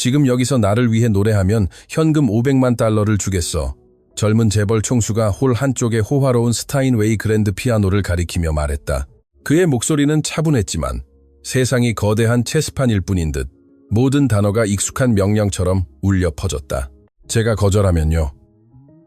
지금 여기서 나를 위해 노래하면 현금 500만 달러를 주겠어. 젊은 재벌 총수가 홀 한쪽에 호화로운 스타인웨이 그랜드 피아노를 가리키며 말했다. 그의 목소리는 차분했지만 세상이 거대한 체스판일 뿐인 듯 모든 단어가 익숙한 명령처럼 울려 퍼졌다. 제가 거절하면요.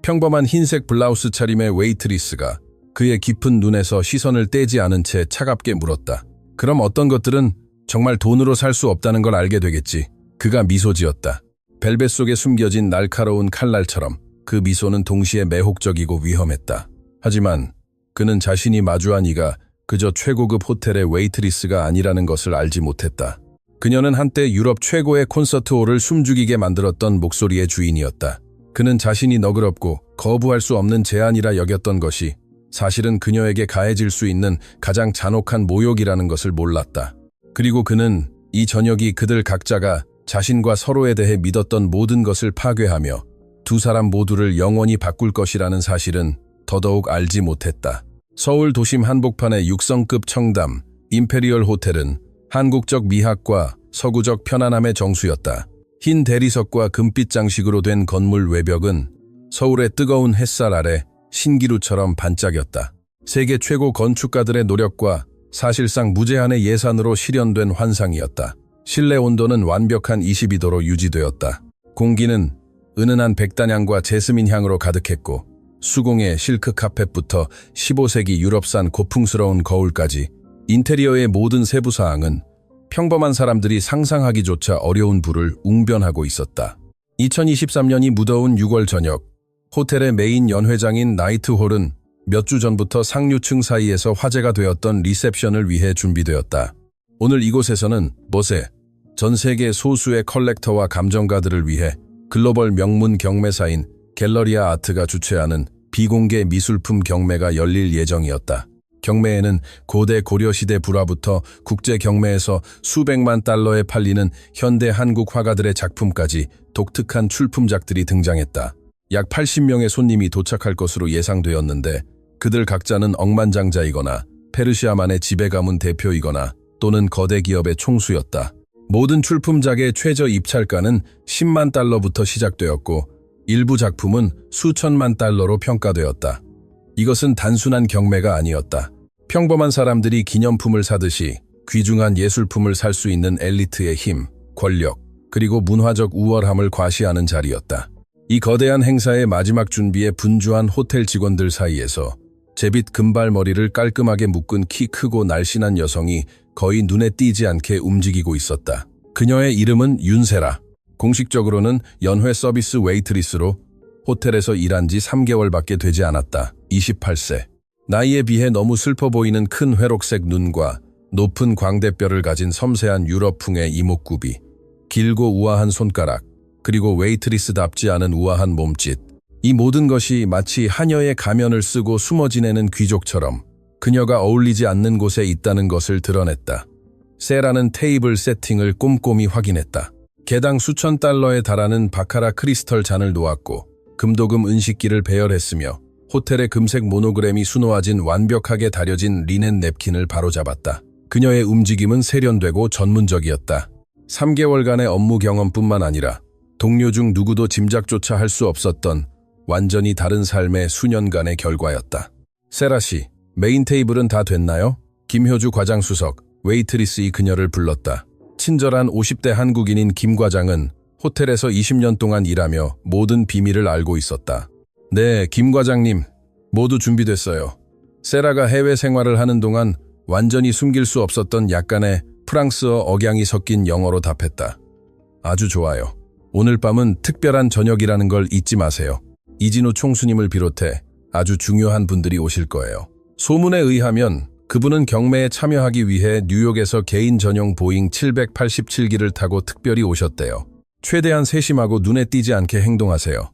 평범한 흰색 블라우스 차림의 웨이트리스가 그의 깊은 눈에서 시선을 떼지 않은 채 차갑게 물었다. 그럼 어떤 것들은 정말 돈으로 살 수 없다는 걸 알게 되겠지. 그가 미소 지었다. 벨벳 속에 숨겨진 날카로운 칼날처럼 그 미소는 동시에 매혹적이고 위험했다. 하지만 그는 자신이 마주한 이가 그저 최고급 호텔의 웨이트리스가 아니라는 것을 알지 못했다. 그녀는 한때 유럽 최고의 콘서트홀을 숨죽이게 만들었던 목소리의 주인이었다. 그는 자신이 너그럽고 거부할 수 없는 제안이라 여겼던 것이 사실은 그녀에게 가해질 수 있는 가장 잔혹한 모욕이라는 것을 몰랐다. 그리고 그는 이 저녁이 그들 각자가 자신과 서로에 대해 믿었던 모든 것을 파괴하며 두 사람 모두를 영원히 바꿀 것이라는 사실은 더더욱 알지 못했다. 서울 도심 한복판의 6성급 청담 임페리얼 호텔은 한국적 미학과 서구적 편안함의 정수였다. 흰 대리석과 금빛 장식으로 된 건물 외벽은 서울의 뜨거운 햇살 아래 신기루처럼 반짝였다. 세계 최고 건축가들의 노력과 사실상 무제한의 예산으로 실현된 환상이었다. 실내 온도는 완벽한 22도로 유지되었다. 공기는 은은한 백단향과 제스민 향으로 가득했고 수공예 실크 카펫부터 15세기 유럽산 고풍스러운 거울까지 인테리어의 모든 세부사항은 평범한 사람들이 상상하기조차 어려운 부를 웅변하고 있었다. 2023년이 무더운 6월 저녁, 호텔의 메인 연회장인 나이트홀은 몇 주 전부터 상류층 사이에서 화제가 되었던 리셉션을 위해 준비되었다. 오늘 이곳에서는 보세, 전 세계 소수의 컬렉터와 감정가들을 위해 글로벌 명문 경매사인 갤러리아 아트가 주최하는 비공개 미술품 경매가 열릴 예정이었다. 경매에는 고대 고려시대 불화부터 국제 경매에서 수백만 달러에 팔리는 현대 한국 화가들의 작품까지 독특한 출품작들이 등장했다. 약 80명의 손님이 도착할 것으로 예상되었는데 그들 각자는 억만장자이거나 페르시아만의 지배가문 대표이거나 또는 거대 기업의 총수였다. 모든 출품작의 최저 입찰가는 10만 달러부터 시작되었고 일부 작품은 수천만 달러로 평가되었다. 이것은 단순한 경매가 아니었다. 평범한 사람들이 기념품을 사듯이 귀중한 예술품을 살 수 있는 엘리트의 힘, 권력, 그리고 문화적 우월함을 과시하는 자리였다. 이 거대한 행사의 마지막 준비에 분주한 호텔 직원들 사이에서 제빛 금발머리를 깔끔하게 묶은 키 크고 날씬한 여성이 거의 눈에 띄지 않게 움직이고 있었다. 그녀의 이름은 윤세라. 공식적으로는 연회 서비스 웨이트리스로 호텔에서 일한 지 3개월밖에 되지 않았다. 28세. 나이에 비해 너무 슬퍼 보이는 큰 회록색 눈과 높은 광대뼈를 가진 섬세한 유럽풍의 이목구비, 길고 우아한 손가락, 그리고 웨이트리스답지 않은 우아한 몸짓. 이 모든 것이 마치 하녀의 가면을 쓰고 숨어 지내는 귀족처럼 그녀가 어울리지 않는 곳에 있다는 것을 드러냈다. 세라는 테이블 세팅을 꼼꼼히 확인했다. 개당 수천 달러에 달하는 바카라 크리스털 잔을 놓았고 금도금 은식기를 배열했으며 호텔의 금색 모노그램이 수놓아진 완벽하게 다려진 리넨 냅킨을 바로잡았다. 그녀의 움직임은 세련되고 전문적이었다. 3개월간의 업무 경험뿐만 아니라 동료 중 누구도 짐작조차 할 수 없었던 완전히 다른 삶의 수년간의 결과였다. 세라 씨, 메인 테이블은 다 됐나요? 김효주 과장수석, 웨이트리스이 그녀를 불렀다. 친절한 50대 한국인인 김 과장은 호텔에서 20년 동안 일하며 모든 비밀을 알고 있었다. 네, 김 과장님, 모두 준비됐어요. 세라가 해외 생활을 하는 동안 완전히 숨길 수 없었던 약간의 프랑스어 억양이 섞인 영어로 답했다. 아주 좋아요. 오늘 밤은 특별한 저녁이라는 걸 잊지 마세요. 이진우 총수님을 비롯해 아주 중요한 분들이 오실 거예요. 소문에 의하면 그분은 경매에 참여하기 위해 뉴욕에서 개인 전용 보잉 787기를 타고 특별히 오셨대요. 최대한 세심하고 눈에 띄지 않게 행동하세요.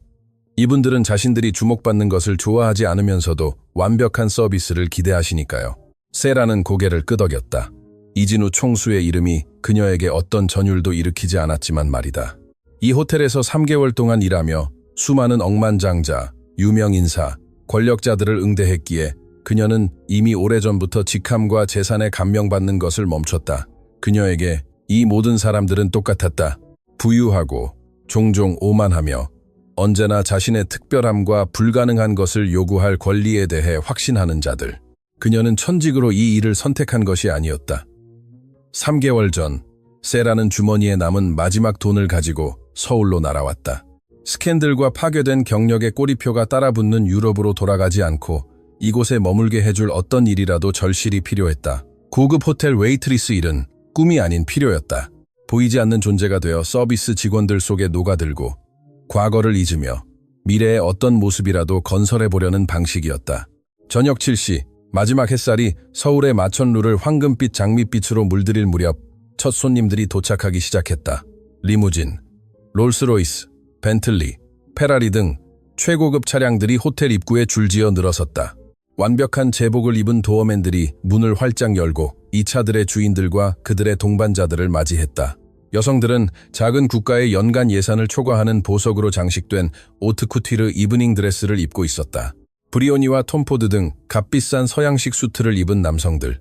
이분들은 자신들이 주목받는 것을 좋아하지 않으면서도 완벽한 서비스를 기대하시니까요. 세라는 고개를 끄덕였다. 이진우 총수의 이름이 그녀에게 어떤 전율도 일으키지 않았지만 말이다. 이 호텔에서 3개월 동안 일하며 수많은 억만장자, 유명인사, 권력자들을 응대했기에 그녀는 이미 오래전부터 직함과 재산에 감명받는 것을 멈췄다. 그녀에게 이 모든 사람들은 똑같았다. 부유하고 종종 오만하며 언제나 자신의 특별함과 불가능한 것을 요구할 권리에 대해 확신하는 자들. 그녀는 천직으로 이 일을 선택한 것이 아니었다. 3개월 전 세라는 주머니에 남은 마지막 돈을 가지고 서울로 날아왔다. 스캔들과 파괴된 경력의 꼬리표가 따라붙는 유럽으로 돌아가지 않고 이곳에 머물게 해줄 어떤 일이라도 절실히 필요했다. 고급 호텔 웨이트리스 일은 꿈이 아닌 필요였다. 보이지 않는 존재가 되어 서비스 직원들 속에 녹아들고 과거를 잊으며 미래의 어떤 모습이라도 건설해보려는 방식이었다. 저녁 7시 마지막 햇살이 서울의 마천루를 황금빛 장밋빛으로 물들일 무렵 첫 손님들이 도착하기 시작했다. 리무진, 롤스로이스, 벤틀리, 페라리 등 최고급 차량들이 호텔 입구에 줄지어 늘어섰다. 완벽한 제복을 입은 도어맨들이 문을 활짝 열고 이 차들의 주인들과 그들의 동반자들을 맞이했다. 여성들은 작은 국가의 연간 예산을 초과하는 보석으로 장식된 오트쿠티르 이브닝 드레스를 입고 있었다. 브리오니와 톰포드 등 값비싼 서양식 수트를 입은 남성들,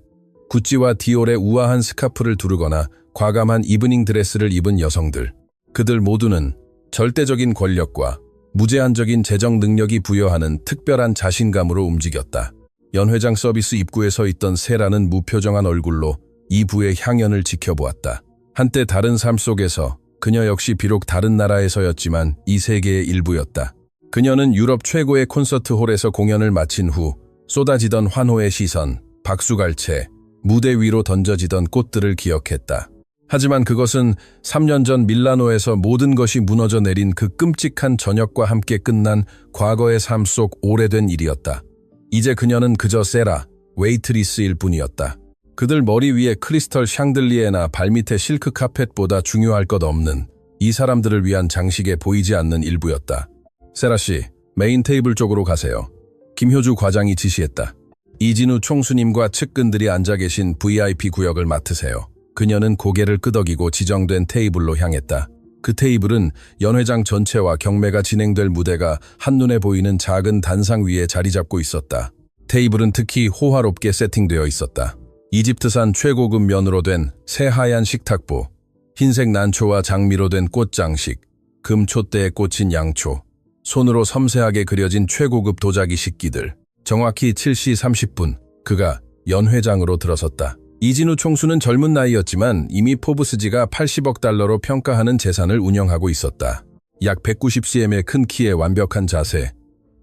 구찌와 디올의 우아한 스카프를 두르거나 과감한 이브닝 드레스를 입은 여성들, 그들 모두는 절대적인 권력과 무제한적인 재정 능력이 부여하는 특별한 자신감으로 움직였다. 연회장 서비스 입구에 서 있던 세라는 무표정한 얼굴로 이 부의 향연을 지켜보았다. 한때 다른 삶 속에서 그녀 역시 비록 다른 나라에서였지만 이 세계의 일부였다. 그녀는 유럽 최고의 콘서트홀에서 공연을 마친 후 쏟아지던 환호의 시선, 박수갈채, 무대 위로 던져지던 꽃들을 기억했다. 하지만 그것은 3년 전 밀라노에서 모든 것이 무너져 내린 그 끔찍한 저녁과 함께 끝난 과거의 삶 속 오래된 일이었다. 이제 그녀는 그저 세라, 웨이트리스일 뿐이었다. 그들 머리 위에 크리스털 샹들리에나 발밑에 실크 카펫보다 중요할 것 없는 이 사람들을 위한 장식에 보이지 않는 일부였다. 세라 씨, 메인 테이블 쪽으로 가세요. 김효주 과장이 지시했다. 이진우 총수님과 측근들이 앉아 계신 VIP 구역을 맡으세요. 그녀는 고개를 끄덕이고 지정된 테이블로 향했다. 그 테이블은 연회장 전체와 경매가 진행될 무대가 한눈에 보이는 작은 단상 위에 자리 잡고 있었다. 테이블은 특히 호화롭게 세팅되어 있었다. 이집트산 최고급 면으로 된 새하얀 식탁보, 흰색 난초와 장미로 된 꽃장식, 금 촛대에 꽂힌 양초, 손으로 섬세하게 그려진 최고급 도자기 식기들. 정확히 7시 30분, 그가 연회장으로 들어섰다. 이진우 총수는 젊은 나이였지만 이미 포브스지가 80억 달러로 평가하는 재산을 운영하고 있었다. 약 190cm의 큰 키에 완벽한 자세,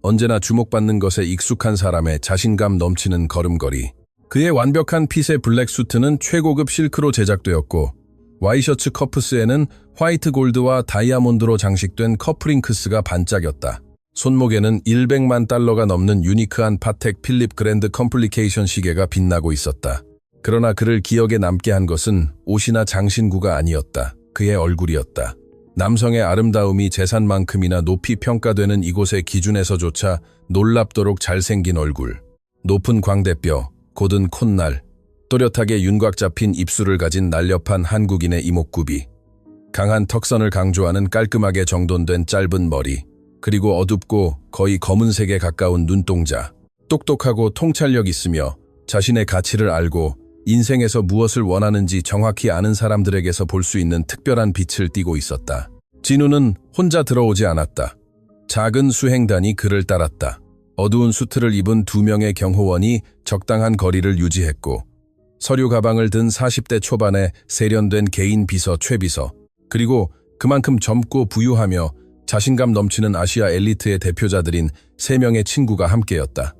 언제나 주목받는 것에 익숙한 사람의 자신감 넘치는 걸음걸이. 그의 완벽한 핏의 블랙 수트는 최고급 실크로 제작되었고 와이셔츠 커프스에는 화이트 골드와 다이아몬드로 장식된 커프링크스가 반짝였다. 손목에는 100만 달러가 넘는 유니크한 파텍 필립 그랜드 컴플리케이션 시계가 빛나고 있었다. 그러나 그를 기억에 남게 한 것은 옷이나 장신구가 아니었다. 그의 얼굴이었다. 남성의 아름다움이 재산만큼이나 높이 평가되는 이곳의 기준에서조차 놀랍도록 잘생긴 얼굴. 높은 광대뼈, 곧은 콧날, 또렷하게 윤곽 잡힌 입술을 가진 날렵한 한국인의 이목구비, 강한 턱선을 강조하는 깔끔하게 정돈된 짧은 머리, 그리고 어둡고 거의 검은색에 가까운 눈동자. 똑똑하고 통찰력 있으며 자신의 가치를 알고 인생에서 무엇을 원하는지 정확히 아는 사람들에게서 볼 수 있는 특별한 빛을 띠고 있었다. 진우는 혼자 들어오지 않았다. 작은 수행단이 그를 따랐다. 어두운 수트를 입은 2명의 경호원이 적당한 거리를 유지했고 서류 가방을 든 40대 초반의 세련된 개인 비서 최비서, 그리고 그만큼 젊고 부유하며 자신감 넘치는 아시아 엘리트의 대표자들인 3명의 친구가 함께였다.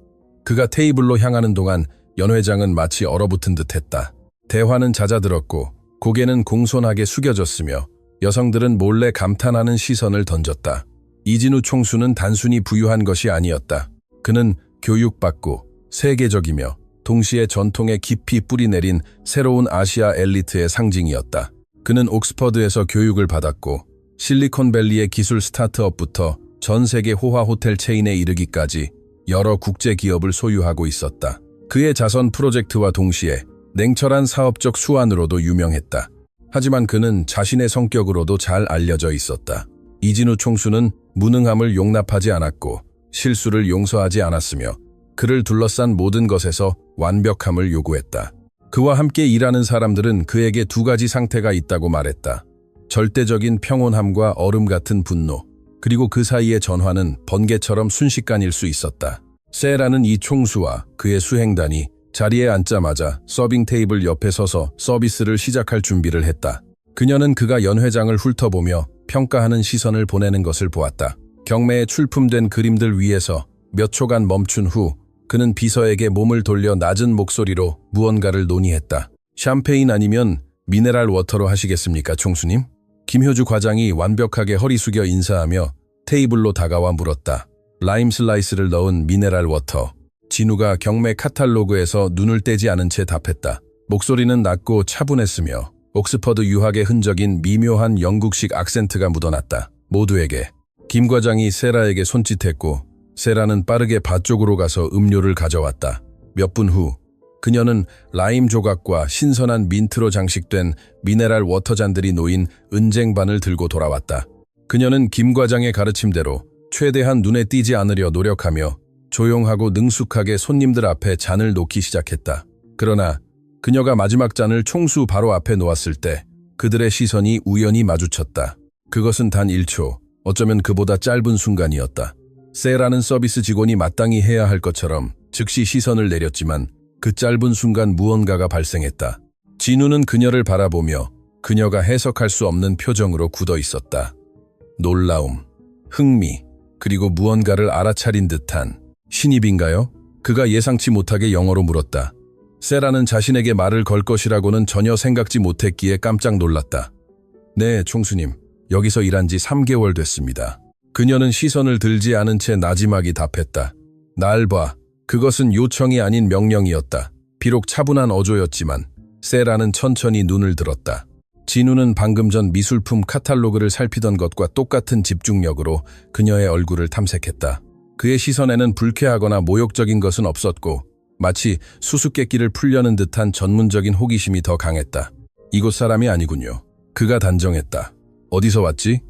그가 테이블로 향하는 동안 연 회장은 마치 얼어붙은 듯했다. 대화는 잦아들었고 고개는 공손하게 숙여졌으며 여성들은 몰래 감탄하는 시선을 던졌다. 이진우 총수는 단순히 부유한 것이 아니었다. 그는 교육받고 세계적이며 동시에 전통에 깊이 뿌리내린 새로운 아시아 엘리트의 상징이었다. 그는 옥스퍼드에서 교육을 받았고 실리콘밸리의 기술 스타트업부터 전 세계 호화 호텔 체인에 이르기까지 여러 국제 기업을 소유하고 있었다. 그의 자선 프로젝트와 동시에 냉철한 사업적 수완으로도 유명했다. 하지만 그는 자신의 성격으로도 잘 알려져 있었다. 이진우 총수는 무능함을 용납하지 않았고 실수를 용서하지 않았으며 그를 둘러싼 모든 것에서 완벽함을 요구했다. 그와 함께 일하는 사람들은 그에게 2가지 상태가 있다고 말했다. 절대적인 평온함과 얼음 같은 분노, 그리고 그 사이의 전화는 번개처럼 순식간일 수 있었다. 세라는 이 총수와 그의 수행단이 자리에 앉자마자 서빙 테이블 옆에 서서 서비스를 시작할 준비를 했다. 그녀는 그가 연 회장을 훑어보며 평가하는 시선을 보내는 것을 보았다. 경매에 출품된 그림들 위에서 몇 초간 멈춘 후 그는 비서에게 몸을 돌려 낮은 목소리로 무언가를 논의했다. 샴페인 아니면 미네랄 워터로 하시겠습니까, 총수님? 김효주 과장이 완벽하게 허리 숙여 인사하며 테이블로 다가와 물었다. 라임 슬라이스를 넣은 미네랄 워터. 진우가 경매 카탈로그에서 눈을 떼지 않은 채 답했다. 목소리는 낮고 차분했으며 옥스퍼드 유학의 흔적인 미묘한 영국식 악센트가 묻어났다. 모두에게. 김 과장이 세라에게 손짓했고 세라는 빠르게 바 쪽으로 가서 음료를 가져왔다. 몇 분 후 그녀는 라임 조각과 신선한 민트로 장식된 미네랄 워터잔들이 놓인 은쟁반을 들고 돌아왔다. 그녀는 김 과장의 가르침대로 최대한 눈에 띄지 않으려 노력하며 조용하고 능숙하게 손님들 앞에 잔을 놓기 시작했다. 그러나 그녀가 마지막 잔을 총수 바로 앞에 놓았을 때 그들의 시선이 우연히 마주쳤다. 그것은 단 1초, 어쩌면 그보다 짧은 순간이었다. 세라는 서비스 직원이 마땅히 해야 할 것처럼 즉시 시선을 내렸지만 그 짧은 순간 무언가가 발생했다. 진우는 그녀를 바라보며 그녀가 해석할 수 없는 표정으로 굳어 있었다. 놀라움, 흥미, 그리고 무언가를 알아차린 듯한 신입인가요? 그가 예상치 못하게 영어로 물었다. 세라는 자신에게 말을 걸 것이라고는 전혀 생각지 못했기에 깜짝 놀랐다. 네, 총수님. 여기서 일한 지 3개월 됐습니다. 그녀는 시선을 들지 않은 채 나지막이 답했다. 날 봐. 그것은 요청이 아닌 명령이었다. 비록 차분한 어조였지만 세라는 천천히 눈을 들었다. 진우는 방금 전 미술품 카탈로그를 살피던 것과 똑같은 집중력으로 그녀의 얼굴을 탐색했다. 그의 시선에는 불쾌하거나 모욕적인 것은 없었고 마치 수수께끼를 풀려는 듯한 전문적인 호기심이 더 강했다. 이곳 사람이 아니군요. 그가 단정했다. 어디서 왔지?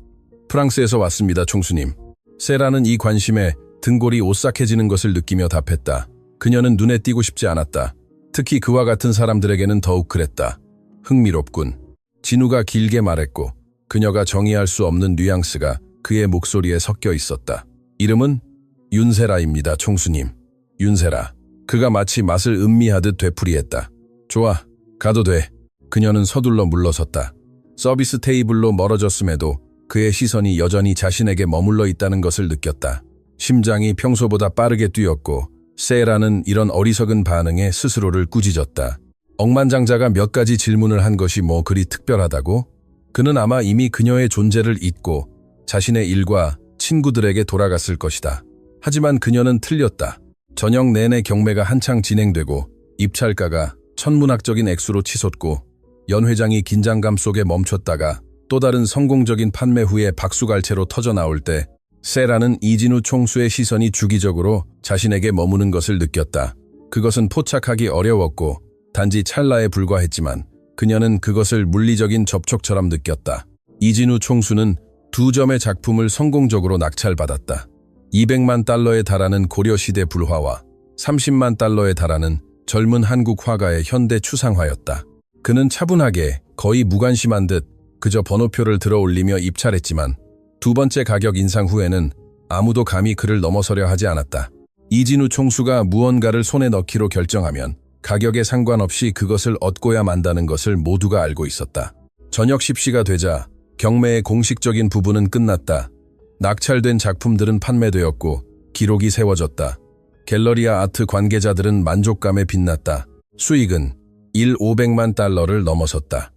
프랑스에서 왔습니다, 총수님. 세라는 이 관심에 등골이 오싹해지는 것을 느끼며 답했다. 그녀는 눈에 띄고 싶지 않았다. 특히 그와 같은 사람들에게는 더욱 그랬다. 흥미롭군. 진우가 길게 말했고 그녀가 정의할 수 없는 뉘앙스가 그의 목소리에 섞여 있었다. 이름은 윤세라입니다, 총수님. 윤세라. 그가 마치 맛을 음미하듯 되풀이했다. 좋아, 가도 돼. 그녀는 서둘러 물러섰다. 서비스 테이블로 멀어졌음에도 그의 시선이 여전히 자신에게 머물러 있다는 것을 느꼈다. 심장이 평소보다 빠르게 뛰었고 세라는 이런 어리석은 반응에 스스로를 꾸짖었다. 억만장자가 몇 가지 질문을 한 것이 뭐 그리 특별하다고? 그는 아마 이미 그녀의 존재를 잊고 자신의 일과 친구들에게 돌아갔을 것이다. 하지만 그녀는 틀렸다. 저녁 내내 경매가 한창 진행되고 입찰가가 천문학적인 액수로 치솟고 연 회장이 긴장감 속에 멈췄다가 또 다른 성공적인 판매 후에 박수갈채로 터져나올 때 세라는 이진우 총수의 시선이 주기적으로 자신에게 머무는 것을 느꼈다. 그것은 포착하기 어려웠고 단지 찰나에 불과했지만 그녀는 그것을 물리적인 접촉처럼 느꼈다. 이진우 총수는 2점의 작품을 성공적으로 낙찰받았다. 200만 달러에 달하는 고려시대 불화와 30만 달러에 달하는 젊은 한국 화가의 현대 추상화였다. 그는 차분하게 거의 무관심한 듯 그저 번호표를 들어 올리며 입찰했지만 두 번째 가격 인상 후에는 아무도 감히 그를 넘어서려 하지 않았다. 이진우 총수가 무언가를 손에 넣기로 결정하면 가격에 상관없이 그것을 얻고야 만다는 것을 모두가 알고 있었다. 저녁 10시가 되자 경매의 공식적인 부분은 끝났다. 낙찰된 작품들은 판매되었고 기록이 세워졌다. 갤러리아 아트 관계자들은 만족감에 빛났다. 수익은 500만 달러를 넘어섰다.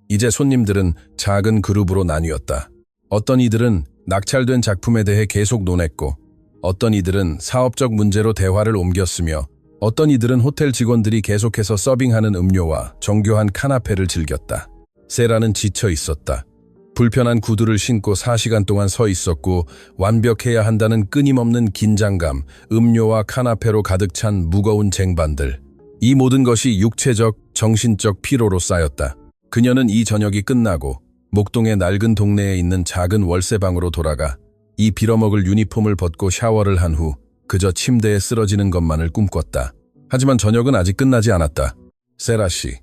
이제 손님들은 작은 그룹으로 나뉘었다. 어떤 이들은 낙찰된 작품에 대해 계속 논했고 어떤 이들은 사업적 문제로 대화를 옮겼으며 어떤 이들은 호텔 직원들이 계속해서 서빙하는 음료와 정교한 카나페를 즐겼다. 세라는 지쳐 있었다. 불편한 구두를 신고 4시간 동안 서 있었고 완벽해야 한다는 끊임없는 긴장감, 음료와 카나페로 가득 찬 무거운 쟁반들. 이 모든 것이 육체적, 정신적 피로로 쌓였다. 그녀는 이 저녁이 끝나고 목동의 낡은 동네에 있는 작은 월세방으로 돌아가 이 빌어먹을 유니폼을 벗고 샤워를 한 후 그저 침대에 쓰러지는 것만을 꿈꿨다. 하지만 저녁은 아직 끝나지 않았다. 세라 씨.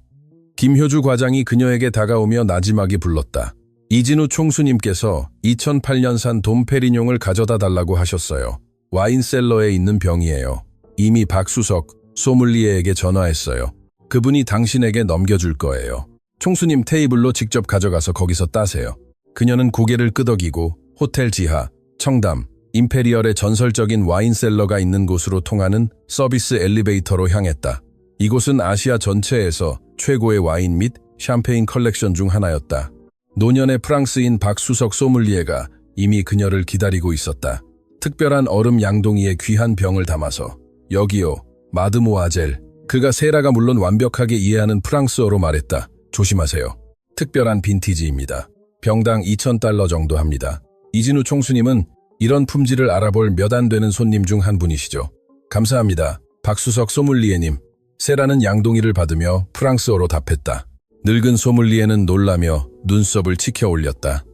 김효주 과장이 그녀에게 다가오며 나지막이 불렀다. 이진우 총수님께서 2008년산 돔페리뇽을 가져다 달라고 하셨어요. 와인셀러에 있는 병이에요. 이미 박수석 소믈리에에게 전화했어요. 그분이 당신에게 넘겨줄 거예요. 총수님 테이블로 직접 가져가서 거기서 따세요. 그녀는 고개를 끄덕이고 호텔 지하, 청담, 임페리얼의 전설적인 와인셀러가 있는 곳으로 통하는 서비스 엘리베이터로 향했다. 이곳은 아시아 전체에서 최고의 와인 및 샴페인 컬렉션 중 하나였다. 노년의 프랑스인 박수석 소믈리에가 이미 그녀를 기다리고 있었다. 특별한 얼음 양동이에 귀한 병을 담아서 여기요, 마드모아젤. 그가 세라가 물론 완벽하게 이해하는 프랑스어로 말했다. 조심하세요. 특별한 빈티지입니다. 병당 2,000달러 정도 합니다. 이진우 총수님은 이런 품질을 알아볼 몇 안 되는 손님 중 한 분이시죠. 감사합니다. 박수석 소믈리에님. 세라는 양동이를 받으며 프랑스어로 답했다. 늙은 소믈리에는 놀라며 눈썹을 치켜 올렸다.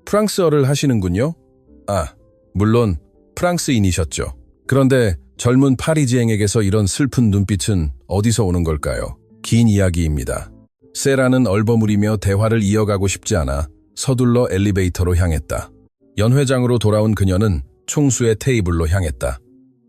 프랑스어를 하시는군요? 아, 물론 프랑스인이셨죠. 그런데 젊은 파리지앵에게서 이런 슬픈 눈빛은 어디서 오는 걸까요? 긴 이야기입니다. 세라는 얼버무리며 대화를 이어가고 싶지 않아 서둘러 엘리베이터로 향했다. 연회장으로 돌아온 그녀는 총수의 테이블로 향했다.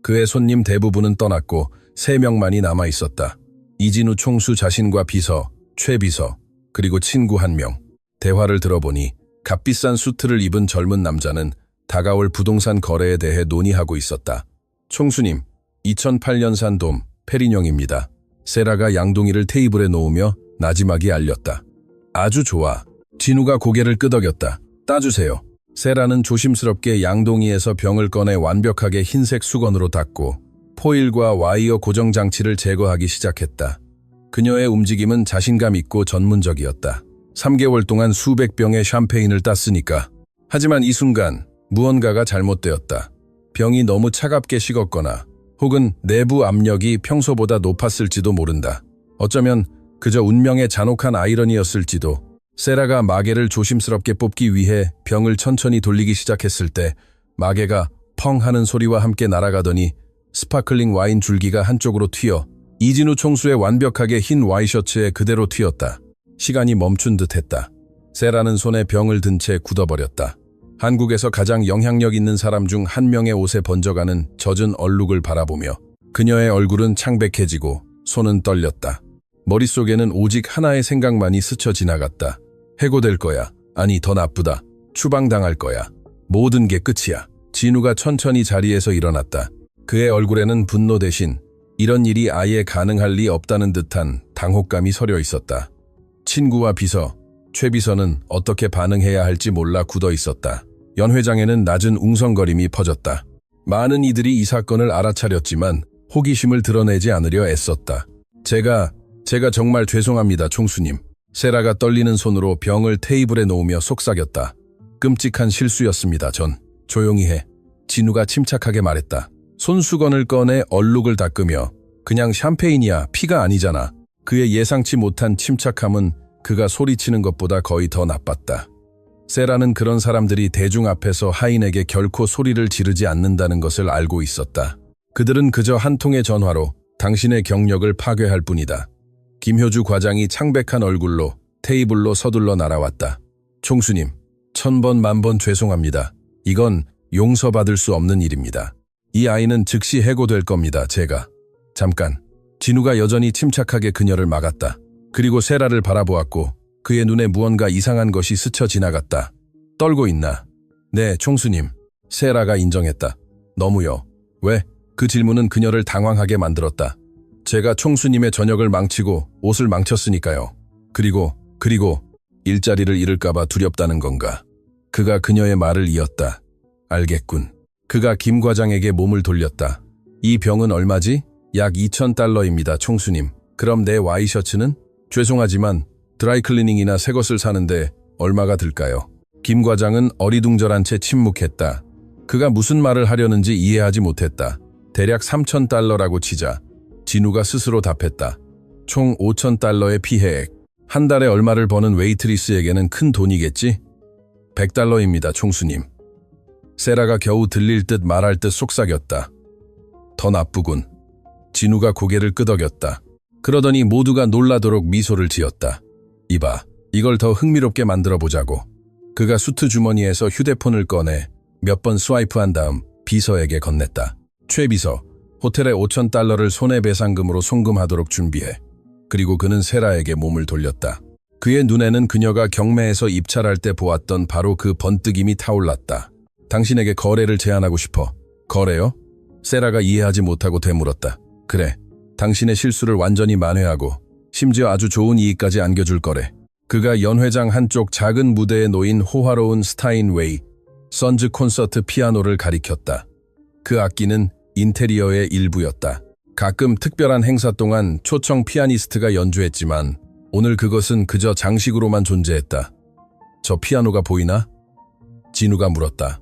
그의 손님 대부분은 떠났고 3명만이 남아있었다. 이진우 총수 자신과 비서, 최비서, 그리고 친구 1명. 대화를 들어보니 값비싼 수트를 입은 젊은 남자는 다가올 부동산 거래에 대해 논의하고 있었다. 총수님, 2008년산 돔, 페리뇽입니다. 세라가 양동이를 테이블에 놓으며 나지막이 알렸다. 아주 좋아. 진우가 고개를 끄덕였다. 따주세요. 세라는 조심스럽게 양동이에서 병을 꺼내 완벽하게 흰색 수건으로 닦고 포일과 와이어 고정 장치를 제거하기 시작했다. 그녀의 움직임은 자신감 있고 전문적이었다. 3개월 동안 수백 병의 샴페인을 땄으니까. 하지만 이 순간 무언가가 잘못되었다. 병이 너무 차갑게 식었거나 혹은 내부 압력이 평소보다 높았을지도 모른다. 어쩌면 그저 운명의 잔혹한 아이러니였을지도. 세라가 마개를 조심스럽게 뽑기 위해 병을 천천히 돌리기 시작했을 때 마개가 펑 하는 소리와 함께 날아가더니 스파클링 와인 줄기가 한쪽으로 튀어 이진우 총수의 완벽하게 흰 와이셔츠에 그대로 튀었다. 시간이 멈춘 듯했다. 세라는 손에 병을 든 채 굳어버렸다. 한국에서 가장 영향력 있는 사람 중 한 명의 옷에 번져가는 젖은 얼룩을 바라보며 그녀의 얼굴은 창백해지고 손은 떨렸다. 머릿속에는 오직 하나의 생각만이 스쳐 지나갔다. 해고될 거야. 아니, 더 나쁘다. 추방당할 거야. 모든 게 끝이야. 진우가 천천히 자리에서 일어났다. 그의 얼굴에는 분노 대신 이런 일이 아예 가능할 리 없다는 듯한 당혹감이 서려 있었다. 친구와 비서, 최비서는 어떻게 반응해야 할지 몰라 굳어 있었다. 연회장에는 낮은 웅성거림이 퍼졌다. 많은 이들이 이 사건을 알아차렸지만 호기심을 드러내지 않으려 애썼다. 제가 정말 죄송합니다, 총수님. 세라가 떨리는 손으로 병을 테이블에 놓으며 속삭였다. 끔찍한 실수였습니다, 전. 조용히 해. 진우가 침착하게 말했다. 손수건을 꺼내 얼룩을 닦으며 그냥 샴페인이야, 피가 아니잖아. 그의 예상치 못한 침착함은 그가 소리치는 것보다 거의 더 나빴다. 세라는 그런 사람들이 대중 앞에서 하인에게 결코 소리를 지르지 않는다는 것을 알고 있었다. 그들은 그저 한 통의 전화로 당신의 경력을 파괴할 뿐이다. 김효주 과장이 창백한 얼굴로 테이블로 서둘러 날아왔다. 총수님, 1000번 만번 죄송합니다. 이건 용서받을 수 없는 일입니다. 이 아이는 즉시 해고될 겁니다, 제가. 잠깐. 진우가 여전히 침착하게 그녀를 막았다. 그리고 세라를 바라보았고 그의 눈에 무언가 이상한 것이 스쳐 지나갔다. 떨고 있나? 네, 총수님. 세라가 인정했다. 너무요. 왜? 그 질문은 그녀를 당황하게 만들었다. 제가 총수님의 저녁을 망치고 옷을 망쳤으니까요. 그리고 일자리를 잃을까봐 두렵다는 건가? 그가 그녀의 말을 이었다. 알겠군. 그가 김 과장에게 몸을 돌렸다. 이 병은 얼마지? 약 2,000달러입니다, 총수님. 그럼 내 와이셔츠는? 죄송하지만 드라이클리닝이나 새 것을 사는데 얼마가 들까요? 김 과장은 어리둥절한 채 침묵했다. 그가 무슨 말을 하려는지 이해하지 못했다. 대략 3,000달러라고 치자. 진우가 스스로 답했다. 총 5,000달러의 피해액. 한 달에 얼마를 버는 웨이트리스에게는 큰 돈이겠지? 100달러입니다, 총수님. 세라가 겨우 들릴 듯 말할 듯 속삭였다. 더 나쁘군. 진우가 고개를 끄덕였다. 그러더니 모두가 놀라도록 미소를 지었다. 이봐, 이걸 더 흥미롭게 만들어 보자고. 그가 수트 주머니에서 휴대폰을 꺼내 몇 번 스와이프한 다음 비서에게 건넸다. 최 비서, 호텔에 5,000달러를 손해배상금으로 송금하도록 준비해. 그리고 그는 세라에게 몸을 돌렸다. 그의 눈에는 그녀가 경매에서 입찰할 때 보았던 바로 그 번뜩임이 타올랐다. 당신에게 거래를 제안하고 싶어. 거래요? 세라가 이해하지 못하고 되물었다. 그래, 당신의 실수를 완전히 만회하고 심지어 아주 좋은 이익까지 안겨줄 거래. 그가 연회장 한쪽 작은 무대에 놓인 호화로운 스타인웨이 선즈 콘서트 피아노를 가리켰다. 그 악기는 인테리어의 일부였다. 가끔 특별한 행사 동안 초청 피아니스트가 연주했지만 오늘 그것은 그저 장식으로만 존재했다. 저 피아노가 보이나? 진우가 물었다.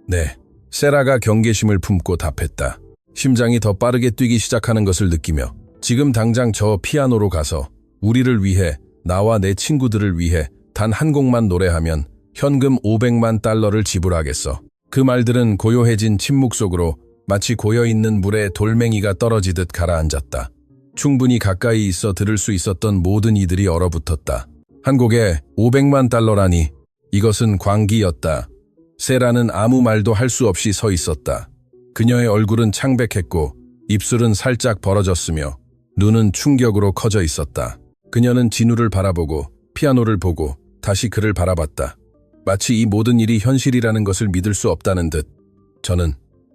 네. 세라가 경계심을 품고 답했다. 심장이 더 빠르게 뛰기 시작하는 것을 느끼며 지금 당장 저 피아노로 가서 우리를 위해, 나와 내 친구들을 위해 단 한 곡만 노래하면 현금 500만 달러를 지불하겠어. 그 말들은 고요해진 침묵 속으로 마치 고여있는 물에 돌멩이가 떨어지듯 가라앉았다. 충분히 가까이 있어 들을 수 있었던 모든 이들이 얼어붙었다. 한 곡에 500만 달러라니. 이것은 광기였다. 세라는 아무 말도 할 수 없이 서 있었다. 그녀의 얼굴은 창백했고 입술은 살짝 벌어졌으며 눈은 충격으로 커져 있었다. 그녀는 진우를 바라보고 피아노를 보고 다시 그를 바라봤다. 마치 이 모든 일이 현실이라는 것을 믿을 수 없다는 듯.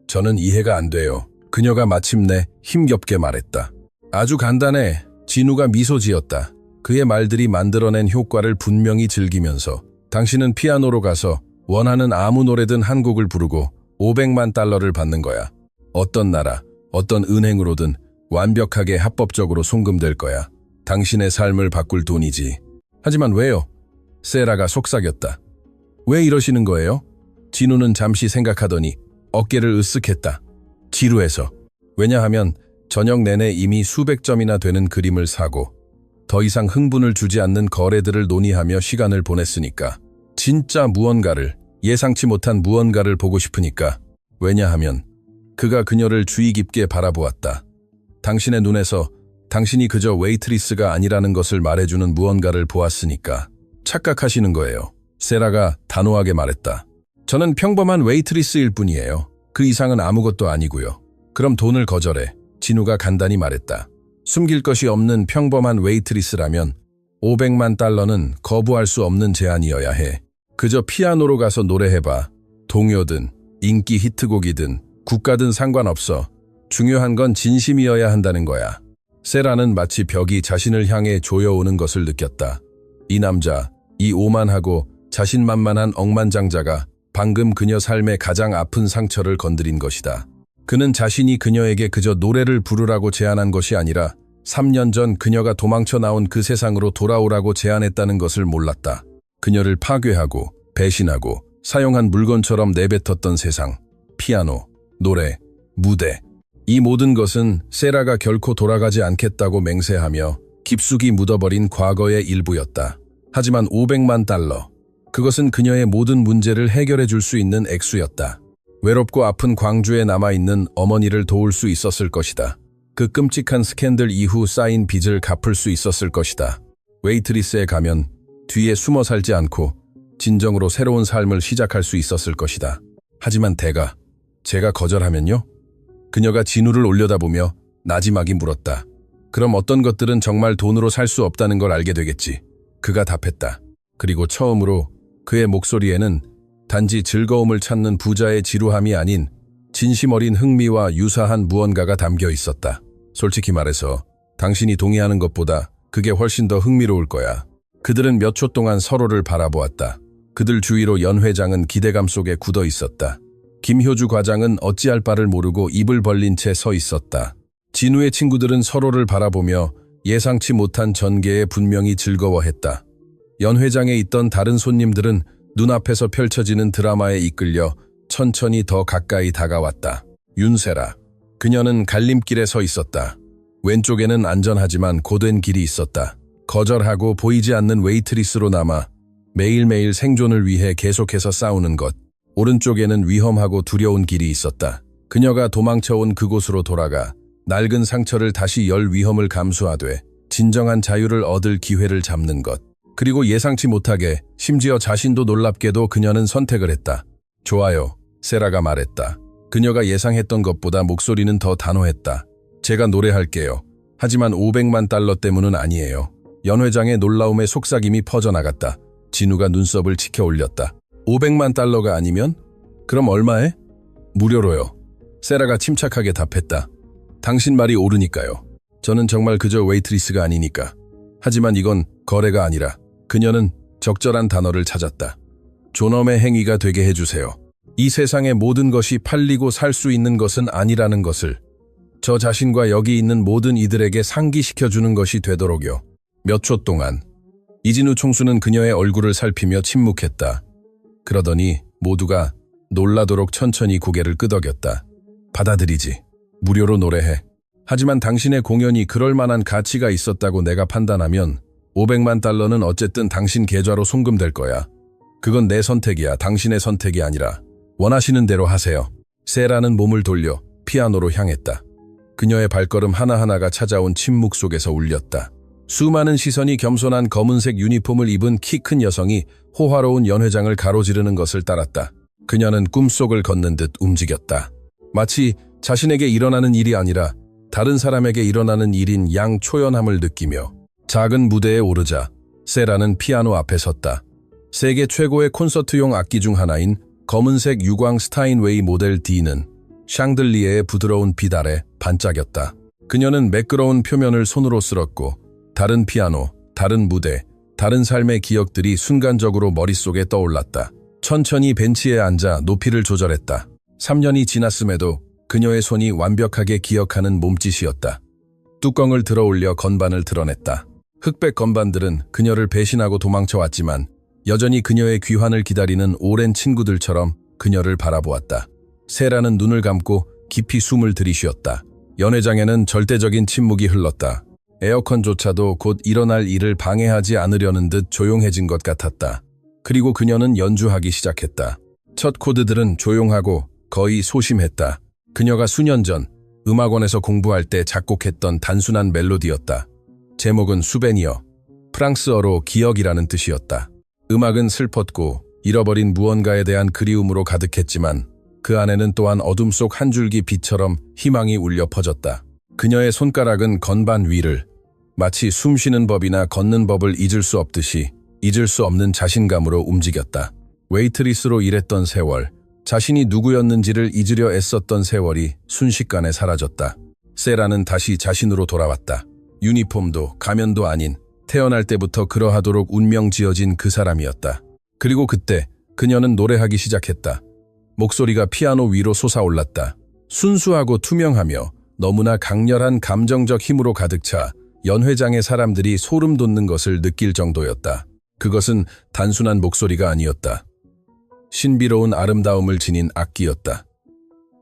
저는 이해가 안 돼요. 그녀가 마침내 힘겹게 말했다. 아주 간단해. 진우가 미소 지었다. 그의 말들이 만들어낸 효과를 분명히 즐기면서 당신은 피아노로 가서 원하는 아무 노래든 한 곡을 부르고 500만 달러를 받는 거야. 어떤 나라, 어떤 은행으로든 완벽하게 합법적으로 송금될 거야. 당신의 삶을 바꿀 돈이지. 하지만 왜요? 세라가 속삭였다. 왜 이러시는 거예요? 진우는 잠시 생각하더니 어깨를 으쓱했다. 지루해서. 왜냐하면 저녁 내내 이미 수백 점이나 되는 그림을 사고 더 이상 흥분을 주지 않는 거래들을 논의하며 시간을 보냈으니까. 진짜 무언가를, 예상치 못한 무언가를 보고 싶으니까. 왜냐하면 그가 그녀를 주의 깊게 바라보았다. 당신의 눈에서 당신이 그저 웨이트리스가 아니라는 것을 말해주는 무언가를 보았으니까. 착각하시는 거예요. 세라가 단호하게 말했다. 저는 평범한 웨이트리스일 뿐이에요. 그 이상은 아무것도 아니고요. 그럼 돈을 거절해. 진우가 간단히 말했다. 숨길 것이 없는 평범한 웨이트리스라면 500만 달러는 거부할 수 없는 제안이어야 해. 그저 피아노로 가서 노래해봐. 동요든 인기 히트곡이든 국가든 상관없어. 중요한 건 진심이어야 한다는 거야. 세라는 마치 벽이 자신을 향해 조여오는 것을 느꼈다. 이 남자, 이 오만하고 자신만만한 억만장자가 방금 그녀 삶의 가장 아픈 상처를 건드린 것이다. 그는 자신이 그녀에게 그저 노래를 부르라고 제안한 것이 아니라 3년 전 그녀가 도망쳐 나온 그 세상으로 돌아오라고 제안했다는 것을 몰랐다. 그녀를 파괴하고 배신하고 사용한 물건처럼 내뱉었던 세상, 피아노, 노래, 무대. 이 모든 것은 세라가 결코 돌아가지 않겠다고 맹세하며 깊숙이 묻어버린 과거의 일부였다. 하지만 500만 달러, 그것은 그녀의 모든 문제를 해결해 줄 수 있는 액수였다. 외롭고 아픈 광주에 남아있는 어머니를 도울 수 있었을 것이다. 그 끔찍한 스캔들 이후 쌓인 빚을 갚을 수 있었을 것이다. 웨이트리스에 가면 뒤에 숨어 살지 않고 진정으로 새로운 삶을 시작할 수 있었을 것이다. 하지만 제가 거절하면요? 그녀가 진우를 올려다보며 나지막이 물었다. 그럼 어떤 것들은 정말 돈으로 살 수 없다는 걸 알게 되겠지. 그가 답했다. 그리고 처음으로 그의 목소리에는 단지 즐거움을 찾는 부자의 지루함이 아닌 진심 어린 흥미와 유사한 무언가가 담겨 있었다. 솔직히 말해서 당신이 동의하는 것보다 그게 훨씬 더 흥미로울 거야. 그들은 몇 초 동안 서로를 바라보았다. 그들 주위로 연 회장은 기대감 속에 굳어 있었다. 김효주 과장은 어찌할 바를 모르고 입을 벌린 채 서 있었다. 진우의 친구들은 서로를 바라보며 예상치 못한 전개에 분명히 즐거워했다. 연 회장에 있던 다른 손님들은 눈앞에서 펼쳐지는 드라마에 이끌려 천천히 더 가까이 다가왔다. 윤세라. 그녀는 갈림길에 서 있었다. 왼쪽에는 안전하지만 고된 길이 있었다. 거절하고 보이지 않는 웨이트리스로 남아 매일매일 생존을 위해 계속해서 싸우는 것. 오른쪽에는 위험하고 두려운 길이 있었다. 그녀가 도망쳐온 그곳으로 돌아가 낡은 상처를 다시 열 위험을 감수하되 진정한 자유를 얻을 기회를 잡는 것. 그리고 예상치 못하게, 심지어 자신도 놀랍게도 그녀는 선택을 했다. 좋아요, 세라가 말했다. 그녀가 예상했던 것보다 목소리는 더 단호했다. 제가 노래할게요. 하지만 500만 달러 때문은 아니에요. 연 회장의 놀라움에 속삭임이 퍼져나갔다. 진우가 눈썹을 치켜 올렸다. 500만 달러가 아니면? 그럼 얼마에? 무료로요. 세라가 침착하게 답했다. 당신 말이 옳으니까요. 저는 정말 그저 웨이트리스가 아니니까. 하지만 이건 거래가 아니라 그녀는 적절한 단어를 찾았다. 존엄의 행위가 되게 해주세요. 이 세상의 모든 것이 팔리고 살 수 있는 것은 아니라는 것을 저 자신과 여기 있는 모든 이들에게 상기시켜주는 것이 되도록요. 몇 초 동안 이진우 총수는 그녀의 얼굴을 살피며 침묵했다. 그러더니 모두가 놀라도록 천천히 고개를 끄덕였다. 받아들이지. 무료로 노래해. 하지만 당신의 공연이 그럴 만한 가치가 있었다고 내가 판단하면 500만 달러는 어쨌든 당신 계좌로 송금될 거야. 그건 내 선택이야. 당신의 선택이 아니라 원하시는 대로 하세요. 세라는 몸을 돌려 피아노로 향했다. 그녀의 발걸음 하나하나가 찾아온 침묵 속에서 울렸다. 수많은 시선이 겸손한 검은색 유니폼을 입은 키 큰 여성이 호화로운 연회장을 가로지르는 것을 따랐다. 그녀는 꿈속을 걷는 듯 움직였다. 마치 자신에게 일어나는 일이 아니라 다른 사람에게 일어나는 일인 양초연함을 느끼며 작은 무대에 오르자 세라는 피아노 앞에 섰다. 세계 최고의 콘서트용 악기 중 하나인 검은색 유광 스타인웨이 모델 D는 샹들리에의 부드러운 빛 아래 반짝였다. 그녀는 매끄러운 표면을 손으로 쓸었고 다른 피아노, 다른 무대, 다른 삶의 기억들이 순간적으로 머릿속에 떠올랐다. 천천히 벤치에 앉아 높이를 조절했다. 3년이 지났음에도 그녀의 손이 완벽하게 기억하는 몸짓이었다. 뚜껑을 들어올려 건반을 드러냈다. 흑백 건반들은 그녀를 배신하고 도망쳐왔지만 여전히 그녀의 귀환을 기다리는 오랜 친구들처럼 그녀를 바라보았다. 세라는 눈을 감고 깊이 숨을 들이쉬었다. 연회장에는 절대적인 침묵이 흘렀다. 에어컨조차도 곧 일어날 일을 방해하지 않으려는 듯 조용해진 것 같았다. 그리고 그녀는 연주하기 시작했다. 첫 코드들은 조용하고 거의 소심했다. 그녀가 수년 전 음악원에서 공부할 때 작곡했던 단순한 멜로디였다. 제목은 수베니어, 프랑스어로 기억이라는 뜻이었다. 음악은 슬펐고 잃어버린 무언가에 대한 그리움으로 가득했지만 그 안에는 또한 어둠 속 한 줄기 빛처럼 희망이 울려 퍼졌다. 그녀의 손가락은 건반 위를 마치 숨쉬는 법이나 걷는 법을 잊을 수 없듯이 잊을 수 없는 자신감으로 움직였다. 웨이트리스로 일했던 세월, 자신이 누구였는지를 잊으려 애썼던 세월이 순식간에 사라졌다. 세라는 다시 자신으로 돌아왔다. 유니폼도 가면도 아닌 태어날 때부터 그러하도록 운명 지어진 그 사람이었다. 그리고 그때 그녀는 노래하기 시작했다. 목소리가 피아노 위로 솟아올랐다. 순수하고 투명하며 너무나 강렬한 감정적 힘으로 가득 차 연회장의 사람들이 소름 돋는 것을 느낄 정도였다. 그것은 단순한 목소리가 아니었다. 신비로운 아름다움을 지닌 악기였다.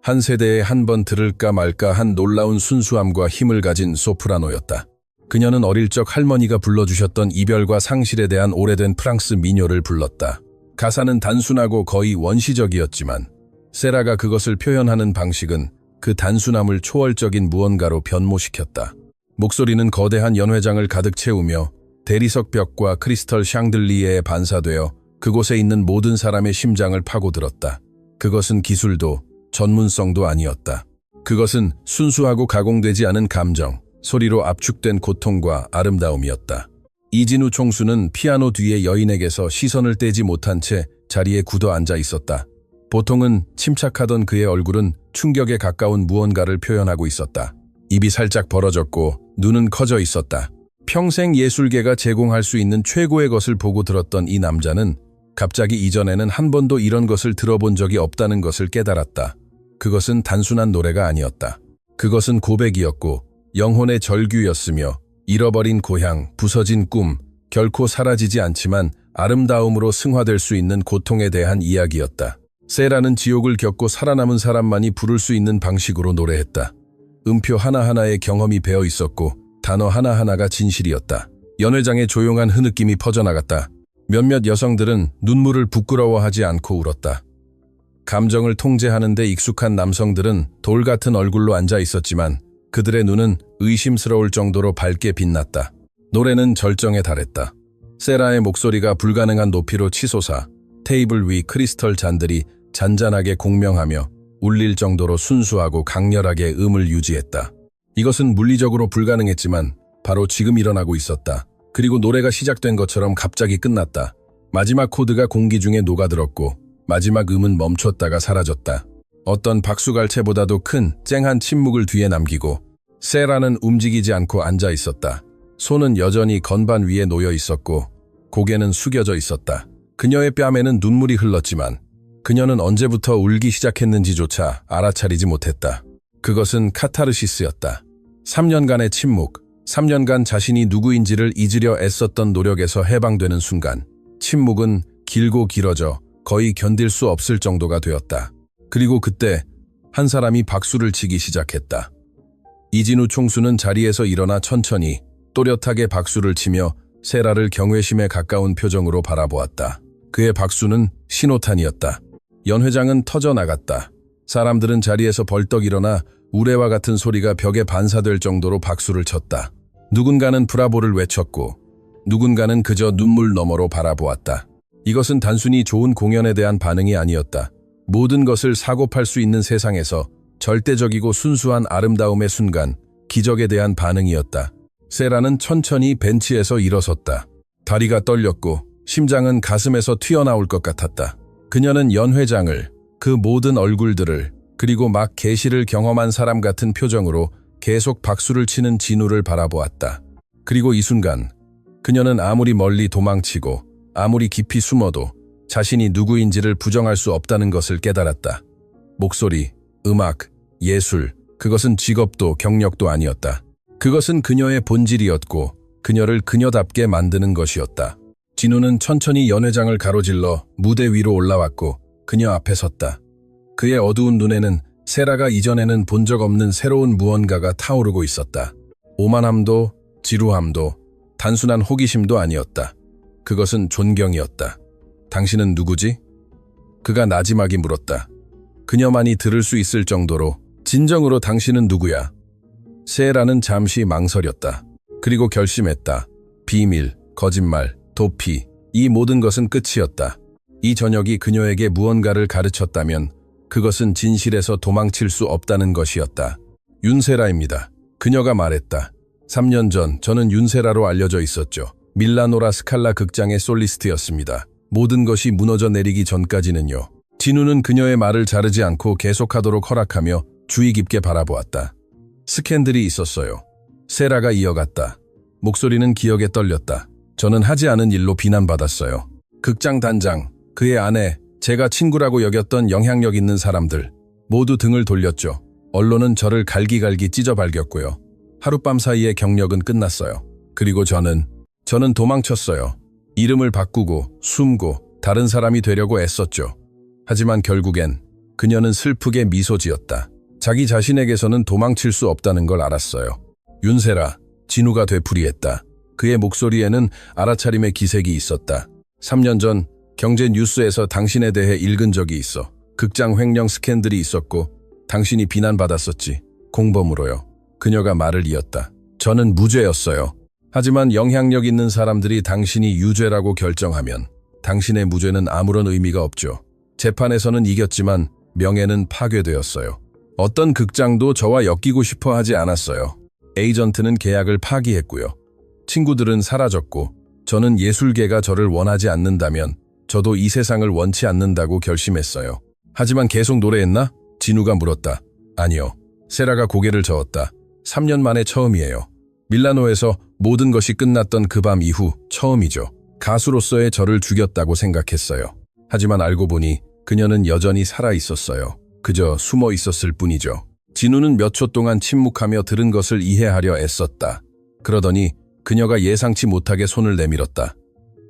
한 세대에 한 번 들을까 말까 한 놀라운 순수함과 힘을 가진 소프라노였다. 그녀는 어릴 적 할머니가 불러주셨던 이별과 상실에 대한 오래된 프랑스 민요를 불렀다. 가사는 단순하고 거의 원시적이었지만 세라가 그것을 표현하는 방식은 그 단순함을 초월적인 무언가로 변모시켰다. 목소리는 거대한 연회장을 가득 채우며 대리석 벽과 크리스털 샹들리에에 반사되어 그곳에 있는 모든 사람의 심장을 파고들었다. 그것은 기술도 전문성도 아니었다. 그것은 순수하고 가공되지 않은 감정, 소리로 압축된 고통과 아름다움이었다. 이진우 총수는 피아노 뒤의 여인에게서 시선을 떼지 못한 채 자리에 굳어 앉아 있었다. 보통은 침착하던 그의 얼굴은 충격에 가까운 무언가를 표현하고 있었다. 입이 살짝 벌어졌고 눈은 커져 있었다. 평생 예술계가 제공할 수 있는 최고의 것을 보고 들었던 이 남자는 갑자기 이전에는 한 번도 이런 것을 들어본 적이 없다는 것을 깨달았다. 그것은 단순한 노래가 아니었다. 그것은 고백이었고 영혼의 절규였으며 잃어버린 고향, 부서진 꿈, 결코 사라지지 않지만 아름다움으로 승화될 수 있는 고통에 대한 이야기였다. 세라는 지옥을 겪고 살아남은 사람만이 부를 수 있는 방식으로 노래했다. 음표 하나하나에 경험이 배어 있었고 단어 하나하나가 진실이었다. 연회장의 조용한 흐느낌이 퍼져나갔다. 몇몇 여성들은 눈물을 부끄러워하지 않고 울었다. 감정을 통제하는 데 익숙한 남성들은 돌 같은 얼굴로 앉아 있었지만 그들의 눈은 의심스러울 정도로 밝게 빛났다. 노래는 절정에 달했다. 세라의 목소리가 불가능한 높이로 치솟아 테이블 위 크리스털 잔들이 잔잔하게 공명하며 울릴 정도로 순수하고 강렬하게 음을 유지했다. 이것은 물리적으로 불가능했지만 바로 지금 일어나고 있었다. 그리고 노래가 시작된 것처럼 갑자기 끝났다. 마지막 코드가 공기 중에 녹아들었고 마지막 음은 멈췄다가 사라졌다. 어떤 박수갈채보다도 큰 쨍한 침묵을 뒤에 남기고 세라는 움직이지 않고 앉아 있었다. 손은 여전히 건반 위에 놓여 있었고 고개는 숙여져 있었다. 그녀의 뺨에는 눈물이 흘렀지만 그녀는 언제부터 울기 시작했는지조차 알아차리지 못했다. 그것은 카타르시스였다. 3년간의 침묵, 3년간 자신이 누구인지를 잊으려 애썼던 노력에서 해방되는 순간 침묵은 길고 길어져 거의 견딜 수 없을 정도가 되었다. 그리고 그때 한 사람이 박수를 치기 시작했다. 이진우 총수는 자리에서 일어나 천천히 또렷하게 박수를 치며 세라를 경외심에 가까운 표정으로 바라보았다. 그의 박수는 신호탄이었다. 연 회장은 터져나갔다. 사람들은 자리에서 벌떡 일어나 우레와 같은 소리가 벽에 반사될 정도로 박수를 쳤다. 누군가는 브라보를 외쳤고 누군가는 그저 눈물 너머로 바라보았다. 이것은 단순히 좋은 공연에 대한 반응이 아니었다. 모든 것을 사고팔 수 있는 세상에서 절대적이고 순수한 아름다움의 순간, 기적에 대한 반응이었다. 세라는 천천히 벤치에서 일어섰다. 다리가 떨렸고 심장은 가슴에서 튀어나올 것 같았다. 그녀는 연 회장을, 그 모든 얼굴들을, 그리고 막 계시를 경험한 사람 같은 표정으로 계속 박수를 치는 진우를 바라보았다. 그리고 이 순간 그녀는 아무리 멀리 도망치고 아무리 깊이 숨어도 자신이 누구인지를 부정할 수 없다는 것을 깨달았다. 목소리, 음악, 예술, 그것은 직업도 경력도 아니었다. 그것은 그녀의 본질이었고 그녀를 그녀답게 만드는 것이었다. 진우는 천천히 연 회장을 가로질러 무대 위로 올라왔고 그녀 앞에 섰다. 그의 어두운 눈에는 세라가 이전에는 본 적 없는 새로운 무언가가 타오르고 있었다. 오만함도 지루함도 단순한 호기심도 아니었다. 그것은 존경이었다. 당신은 누구지? 그가 나지막이 물었다. 그녀만이 들을 수 있을 정도로 진정으로 당신은 누구야? 세라는 잠시 망설였다. 그리고 결심했다. 비밀, 거짓말, 도피, 이 모든 것은 끝이었다. 이 저녁이 그녀에게 무언가를 가르쳤다면 그것은 진실에서 도망칠 수 없다는 것이었다. 윤세라입니다. 그녀가 말했다. 3년 전 저는 윤세라로 알려져 있었죠. 밀라노라 스칼라 극장의 솔리스트였습니다. 모든 것이 무너져 내리기 전까지는요. 진우는 그녀의 말을 자르지 않고 계속하도록 허락하며 주의 깊게 바라보았다. 스캔들이 있었어요. 세라가 이어갔다. 목소리는 기억에 떨렸다. 저는 하지 않은 일로 비난받았어요. 극장 단장, 그의 아내, 제가 친구라고 여겼던 영향력 있는 사람들 모두 등을 돌렸죠. 언론은 저를 갈기갈기 찢어발겼고요. 하룻밤 사이에 경력은 끝났어요. 그리고 저는 도망쳤어요. 이름을 바꾸고 숨고 다른 사람이 되려고 애썼죠. 하지만 결국엔 그녀는 슬프게 미소 지었다. 자기 자신에게서는 도망칠 수 없다는 걸 알았어요. 윤세라, 진우가 되풀이했다. 그의 목소리에는 알아차림의 기색이 있었다. 3년 전 경제 뉴스에서 당신에 대해 읽은 적이 있어. 극장 횡령 스캔들이 있었고 당신이 비난받았었지. 공범으로요. 그녀가 말을 이었다. 저는 무죄였어요. 하지만 영향력 있는 사람들이 당신이 유죄라고 결정하면 당신의 무죄는 아무런 의미가 없죠. 재판에서는 이겼지만 명예는 파괴되었어요. 어떤 극장도 저와 엮이고 싶어 하지 않았어요. 에이전트는 계약을 파기했고요. 친구들은 사라졌고 저는 예술계가 저를 원하지 않는다면 저도 이 세상을 원치 않는다고 결심했어요. 하지만 계속 노래했나? 진우가 물었다. 아니요. 세라가 고개를 저었다. 3년 만에 처음이에요. 밀라노에서 모든 것이 끝났던 그 밤 이후 처음이죠. 가수로서의 저를 죽였다고 생각했어요. 하지만 알고 보니 그녀는 여전히 살아있었어요. 그저 숨어 있었을 뿐이죠. 진우는 몇 초 동안 침묵하며 들은 것을 이해하려 애썼다. 그러더니 그녀가 예상치 못하게 손을 내밀었다.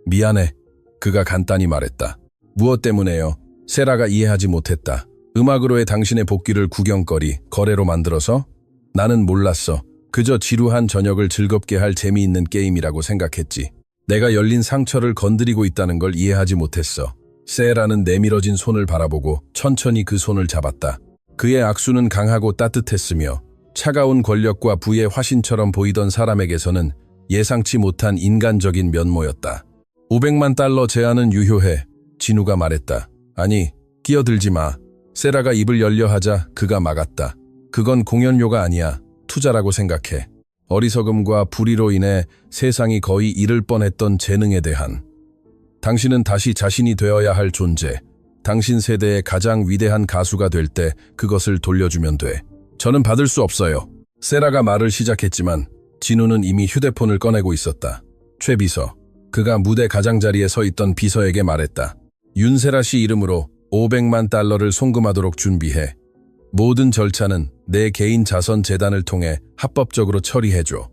미안해. 그가 간단히 말했다. 무엇 때문에요? 세라가 이해하지 못했다. 음악으로의 당신의 복귀를 구경거리, 거래로 만들어서? 나는 몰랐어. 그저 지루한 저녁을 즐겁게 할 재미있는 게임이라고 생각했지. 내가 열린 상처를 건드리고 있다는 걸 이해하지 못했어. 세라는 내밀어진 손을 바라보고 천천히 그 손을 잡았다. 그의 악수는 강하고 따뜻했으며 차가운 권력과 부의 화신처럼 보이던 사람에게서는 예상치 못한 인간적인 면모였다. 500만 달러 제한은 유효해. 진우가 말했다. 아니, 끼어들지 마. 세라가 입을 열려 하자 그가 막았다. 그건 공연료가 아니야. 투자라고 생각해. 어리석음과 불의로 인해 세상이 거의 잃을 뻔했던 재능에 대한. 당신은 다시 자신이 되어야 할 존재. 당신 세대의 가장 위대한 가수가 될 때 그것을 돌려주면 돼. 저는 받을 수 없어요. 세라가 말을 시작했지만 진우는 이미 휴대폰을 꺼내고 있었다. 최 비서. 그가 무대 가장자리에 서 있던 비서에게 말했다. 윤세라 씨 이름으로 500만 달러를 송금하도록 준비해. 모든 절차는 내 개인 자선 재단을 통해 합법적으로 처리해줘.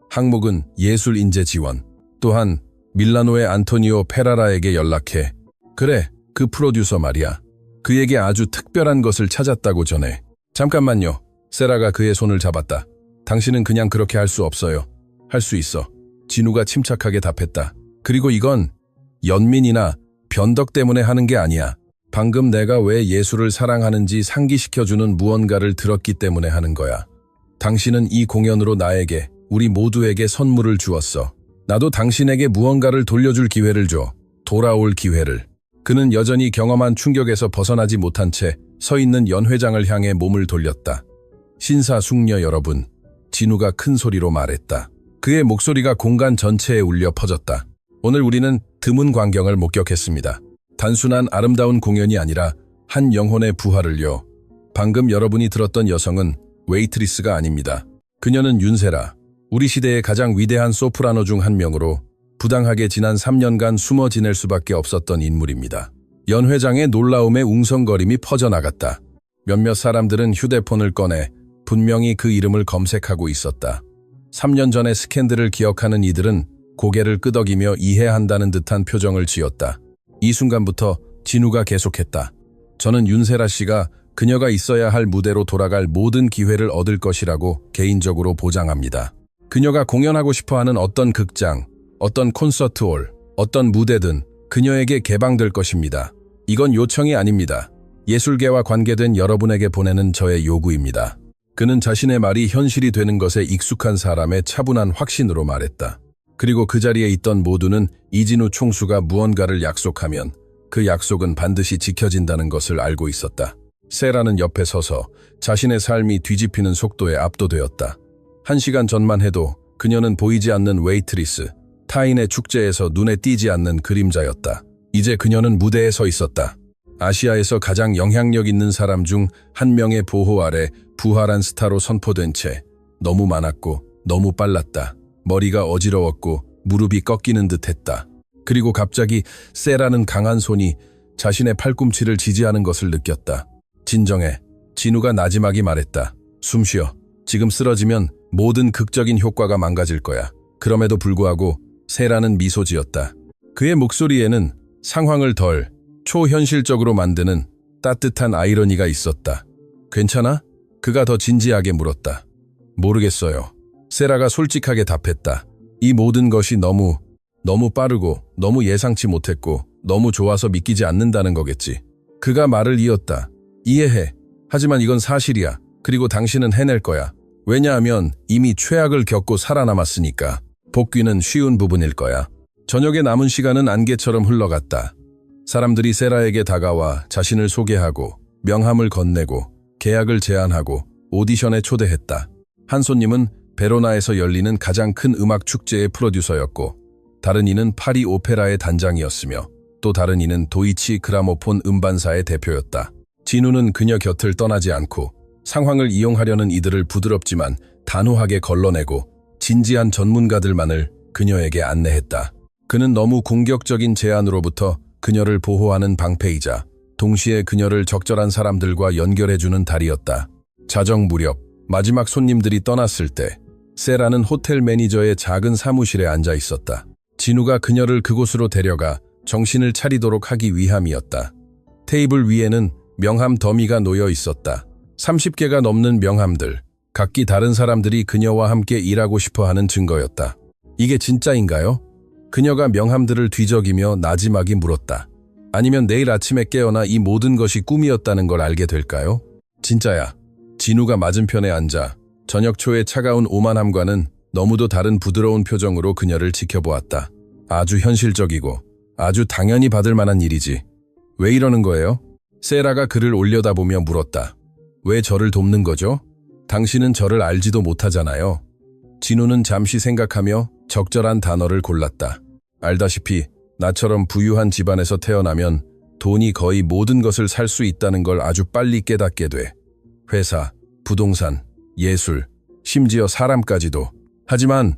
항목은 예술인재 지원. 또한 밀라노의 안토니오 페라라에게 연락해. 그래, 그 프로듀서 말이야. 그에게 아주 특별한 것을 찾았다고 전해. 잠깐만요. 세라가 그의 손을 잡았다. 당신은 그냥 그렇게 할 수 없어요. 할 수 있어. 진우가 침착하게 답했다. 그리고 이건 연민이나 변덕 때문에 하는 게 아니야. 방금 내가 왜 예술을 사랑하는지 상기시켜주는 무언가를 들었기 때문에 하는 거야. 당신은 이 공연으로 나에게, 우리 모두에게 선물을 주었어. 나도 당신에게 무언가를 돌려줄 기회를 줘. 돌아올 기회를. 그는 여전히 경험한 충격에서 벗어나지 못한 채 서 있는 연 회장을 향해 몸을 돌렸다. 신사숙녀 여러분, 진우가 큰 소리로 말했다. 그의 목소리가 공간 전체에 울려 퍼졌다. 오늘 우리는 드문 광경을 목격했습니다. 단순한 아름다운 공연이 아니라 한 영혼의 부활을요. 방금 여러분이 들었던 여성은 웨이트리스가 아닙니다. 그녀는 윤세라, 우리 시대의 가장 위대한 소프라노 중 한 명으로 부당하게 지난 3년간 숨어 지낼 수밖에 없었던 인물입니다. 연 회장의 놀라움에 웅성거림이 퍼져나갔다. 몇몇 사람들은 휴대폰을 꺼내 분명히 그 이름을 검색하고 있었다. 3년 전의 스캔들을 기억하는 이들은 고개를 끄덕이며 이해한다는 듯한 표정을 지었다. 이 순간부터 진우가 계속했다. 저는 윤세라 씨가 그녀가 있어야 할 무대로 돌아갈 모든 기회를 얻을 것이라고 개인적으로 보장합니다. 그녀가 공연하고 싶어하는 어떤 극장, 어떤 콘서트홀, 어떤 무대든 그녀에게 개방될 것입니다. 이건 요청이 아닙니다. 예술계와 관계된 여러분에게 보내는 저의 요구입니다. 그는 자신의 말이 현실이 되는 것에 익숙한 사람의 차분한 확신으로 말했다. 그리고 그 자리에 있던 모두는 이진우 총수가 무언가를 약속하면 그 약속은 반드시 지켜진다는 것을 알고 있었다. 세라는 옆에 서서 자신의 삶이 뒤집히는 속도에 압도되었다. 1시간 전만 해도 그녀는 보이지 않는 웨이트리스, 타인의 축제에서 눈에 띄지 않는 그림자였다. 이제 그녀는 무대에 서 있었다. 아시아에서 가장 영향력 있는 사람 중 한 명의 보호 아래 부활한 스타로 선포된 채 너무 많았고 너무 빨랐다. 머리가 어지러웠고 무릎이 꺾이는 듯했다. 그리고 갑자기 세라는 강한 손이 자신의 팔꿈치를 지지하는 것을 느꼈다. 진정해. 진우가 나지막이 말했다. 숨 쉬어. 지금 쓰러지면 모든 극적인 효과가 망가질 거야. 그럼에도 불구하고 세라는 미소 지었다. 그의 목소리에는 상황을 덜 초현실적으로 만드는 따뜻한 아이러니가 있었다. 괜찮아? 그가 더 진지하게 물었다. 모르겠어요. 세라가 솔직하게 답했다. 이 모든 것이 너무 빠르고 너무 예상치 못했고 너무 좋아서 믿기지 않는다는 거겠지. 그가 말을 이었다. 이해해. 하지만 이건 사실이야. 그리고 당신은 해낼 거야. 왜냐하면 이미 최악을 겪고 살아남았으니까. 복귀는 쉬운 부분일 거야. 저녁에 남은 시간은 안개처럼 흘러갔다. 사람들이 세라에게 다가와 자신을 소개하고 명함을 건네고 계약을 제안하고 오디션에 초대했다. 한 손님은 베로나에서 열리는 가장 큰 음악 축제의 프로듀서였고 다른 이는 파리 오페라의 단장이었으며 또 다른 이는 도이치 그라모폰 음반사의 대표였다. 진우는 그녀 곁을 떠나지 않고 상황을 이용하려는 이들을 부드럽지만 단호하게 걸러내고 진지한 전문가들만을 그녀에게 안내했다. 그는 너무 공격적인 제안으로부터 그녀를 보호하는 방패이자 동시에 그녀를 적절한 사람들과 연결해주는 다리였다. 자정 무렵 마지막 손님들이 떠났을 때 세라는 호텔 매니저의 작은 사무실에 앉아 있었다. 진우가 그녀를 그곳으로 데려가 정신을 차리도록 하기 위함이었다. 테이블 위에는 명함 더미가 놓여 있었다. 30개가 넘는 명함들, 각기 다른 사람들이 그녀와 함께 일하고 싶어하는 증거였다. 이게 진짜인가요? 그녀가 명함들을 뒤적이며 나지막이 물었다. 아니면 내일 아침에 깨어나 이 모든 것이 꿈이었다는 걸 알게 될까요? 진짜야. 진우가 맞은편에 앉아 저녁 초의 차가운 오만함과는 너무도 다른 부드러운 표정으로 그녀를 지켜보았다. 아주 현실적이고 아주 당연히 받을 만한 일이지. 왜 이러는 거예요? 세라가 글을 올려다보며 물었다. 왜 저를 돕는 거죠? 당신은 저를 알지도 못하잖아요. 진우는 잠시 생각하며 적절한 단어를 골랐다. 알다시피 나처럼 부유한 집안에서 태어나면 돈이 거의 모든 것을 살 수 있다는 걸 아주 빨리 깨닫게 돼. 회사, 부동산, 예술, 심지어 사람까지도. 하지만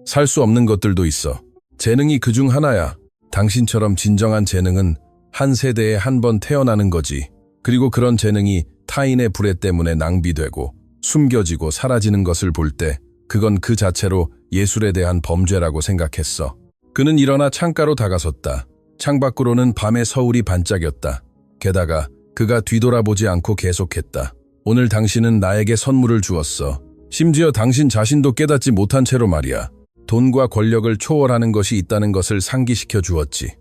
살 수 없는 것들도 있어. 재능이 그중 하나야. 당신처럼 진정한 재능은 한 세대에 한 번 태어나는 거지. 그리고 그런 재능이 타인의 불의 때문에 낭비되고 숨겨지고 사라지는 것을 볼 때 그건 그 자체로 예술에 대한 범죄라고 생각했어. 그는 일어나 창가로 다가섰다. 창밖으로는 밤의 서울이 반짝였다. 게다가 그가 뒤돌아보지 않고 계속했다. 오늘 당신은 나에게 선물을 주었어. 심지어 당신 자신도 깨닫지 못한 채로 말이야. 돈과 권력을 초월하는 것이 있다는 것을 상기시켜 주었지.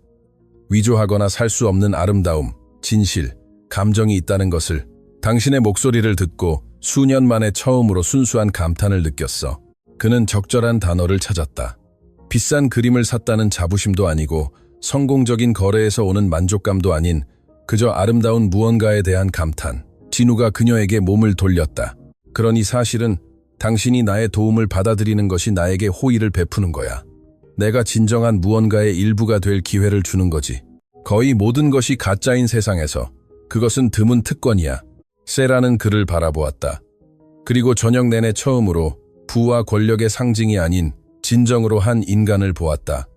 위조하거나 살 수 없는 아름다움, 진실, 감정이 있다는 것을. 당신의 목소리를 듣고 수년 만에 처음으로 순수한 감탄을 느꼈어. 그는 적절한 단어를 찾았다. 비싼 그림을 샀다는 자부심도 아니고 성공적인 거래에서 오는 만족감도 아닌 그저 아름다운 무언가에 대한 감탄. 진우가 그녀에게 몸을 돌렸다. 그러니 사실은 당신이 나의 도움을 받아들이는 것이 나에게 호의를 베푸는 거야. 내가 진정한 무언가의 일부가 될 기회를 주는 거지. 거의 모든 것이 가짜인 세상에서 그것은 드문 특권이야. 세라는 그를 바라보았다. 그리고 저녁 내내 처음으로 부와 권력의 상징이 아닌 진정으로 한 인간을 보았다.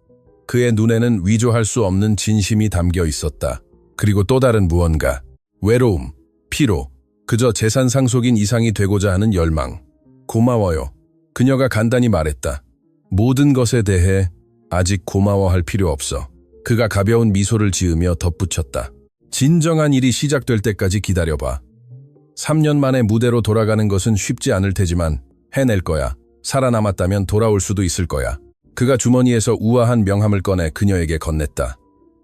그의 눈에는 위조할 수 없는 진심이 담겨 있었다. 그리고 또 다른 무언가. 외로움, 피로, 그저 재산 상속인 이상이 되고자 하는 열망. 고마워요. 그녀가 간단히 말했다. 모든 것에 대해 아직 고마워할 필요 없어. 그가 가벼운 미소를 지으며 덧붙였다. 진정한 일이 시작될 때까지 기다려봐. 3년 만에 무대로 돌아가는 것은 쉽지 않을 테지만 해낼 거야. 살아남았다면 돌아올 수도 있을 거야. 그가 주머니에서 우아한 명함을 꺼내 그녀에게 건넸다.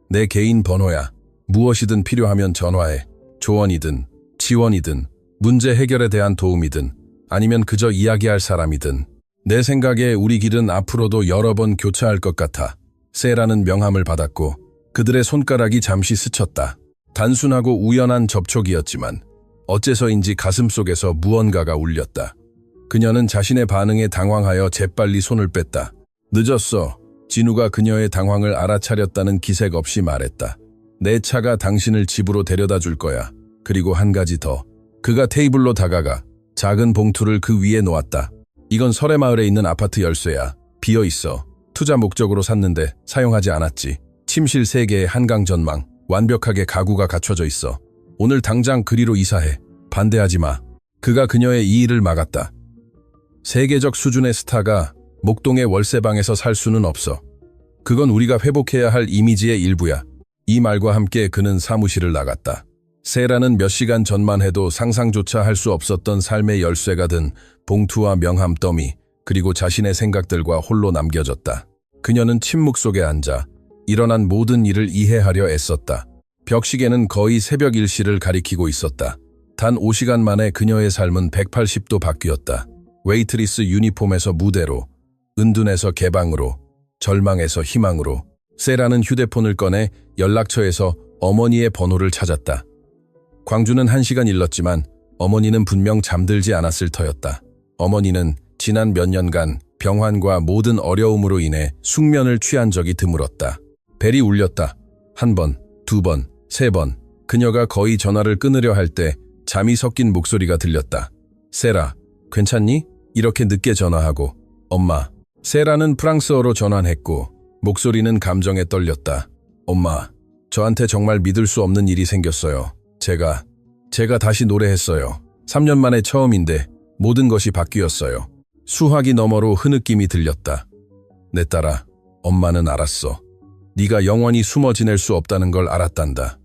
내 개인 번호야. 무엇이든 필요하면 전화해. 조언이든 지원이든 문제 해결에 대한 도움이든 아니면 그저 이야기할 사람이든. 내 생각에 우리 길은 앞으로도 여러 번 교차할 것 같아. 세라는 명함을 받았고 그들의 손가락이 잠시 스쳤다. 단순하고 우연한 접촉이었지만 어째서인지 가슴속에서 무언가가 울렸다. 그녀는 자신의 반응에 당황하여 재빨리 손을 뺐다. 늦었어. 진우가 그녀의 당황을 알아차렸다는 기색 없이 말했다. 내 차가 당신을 집으로 데려다 줄 거야. 그리고 한 가지 더. 그가 테이블로 다가가 작은 봉투를 그 위에 놓았다. 이건 설해마을에 있는 아파트 열쇠야. 비어있어. 투자 목적으로 샀는데 사용하지 않았지. 침실 3개의 한강 전망. 완벽하게 가구가 갖춰져 있어. 오늘 당장 그리로 이사해. 반대하지 마. 그가 그녀의 이 일을 막았다. 세계적 수준의 스타가 목동의 월세방에서 살 수는 없어. 그건 우리가 회복해야 할 이미지의 일부야. 이 말과 함께 그는 사무실을 나갔다. 세라는 몇 시간 전만 해도 상상조차 할 수 없었던 삶의 열쇠가 든 봉투와 명함 더미, 그리고 자신의 생각들과 홀로 남겨졌다. 그녀는 침묵 속에 앉아 일어난 모든 일을 이해하려 애썼다. 벽시계는 거의 새벽 1시를 가리키고 있었다. 단 5시간 만에 그녀의 삶은 180도 바뀌었다. 웨이트리스 유니폼에서 무대로, 은둔에서 개방으로, 절망에서 희망으로. 세라는 휴대폰을 꺼내 연락처에서 어머니의 번호를 찾았다. 광주는 1시간 일렀지만 어머니는 분명 잠들지 않았을 터였다. 어머니는 지난 몇 년간 병환과 모든 어려움으로 인해 숙면을 취한 적이 드물었다. 벨이 울렸다. 1번, 2번, 3번. 그녀가 거의 전화를 끊으려 할 때 잠이 섞인 목소리가 들렸다. 세라, 괜찮니? 이렇게 늦게 전화하고. 엄마. 세라는 프랑스어로 전환했고 목소리는 감정에 떨렸다. 엄마, 저한테 정말 믿을 수 없는 일이 생겼어요. 제가 다시 노래했어요. 3년 만에 처음인데 모든 것이 바뀌었어요. 수화기 너머로 흐느낌이 들렸다. 내 딸아, 엄마는 알았어. 네가 영원히 숨어 지낼 수 없다는 걸 알았단다.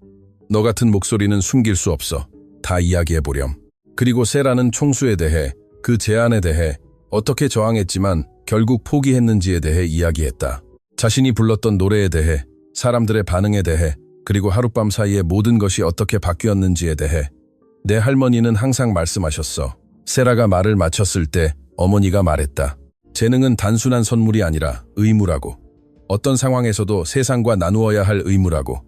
너 같은 목소리는 숨길 수 없어. 다 이야기해보렴. 그리고 세라는 총수에 대해, 그 제안에 대해 어떻게 저항했지만 결국 포기했는지에 대해 이야기했다. 자신이 불렀던 노래에 대해, 사람들의 반응에 대해, 그리고 하룻밤 사이에 모든 것이 어떻게 바뀌었는지에 대해. 내 할머니는 항상 말씀하셨어. 세라가 말을 마쳤을 때 어머니가 말했다. 재능은 단순한 선물이 아니라 의무라고. 어떤 상황에서도 세상과 나누어야 할 의무라고.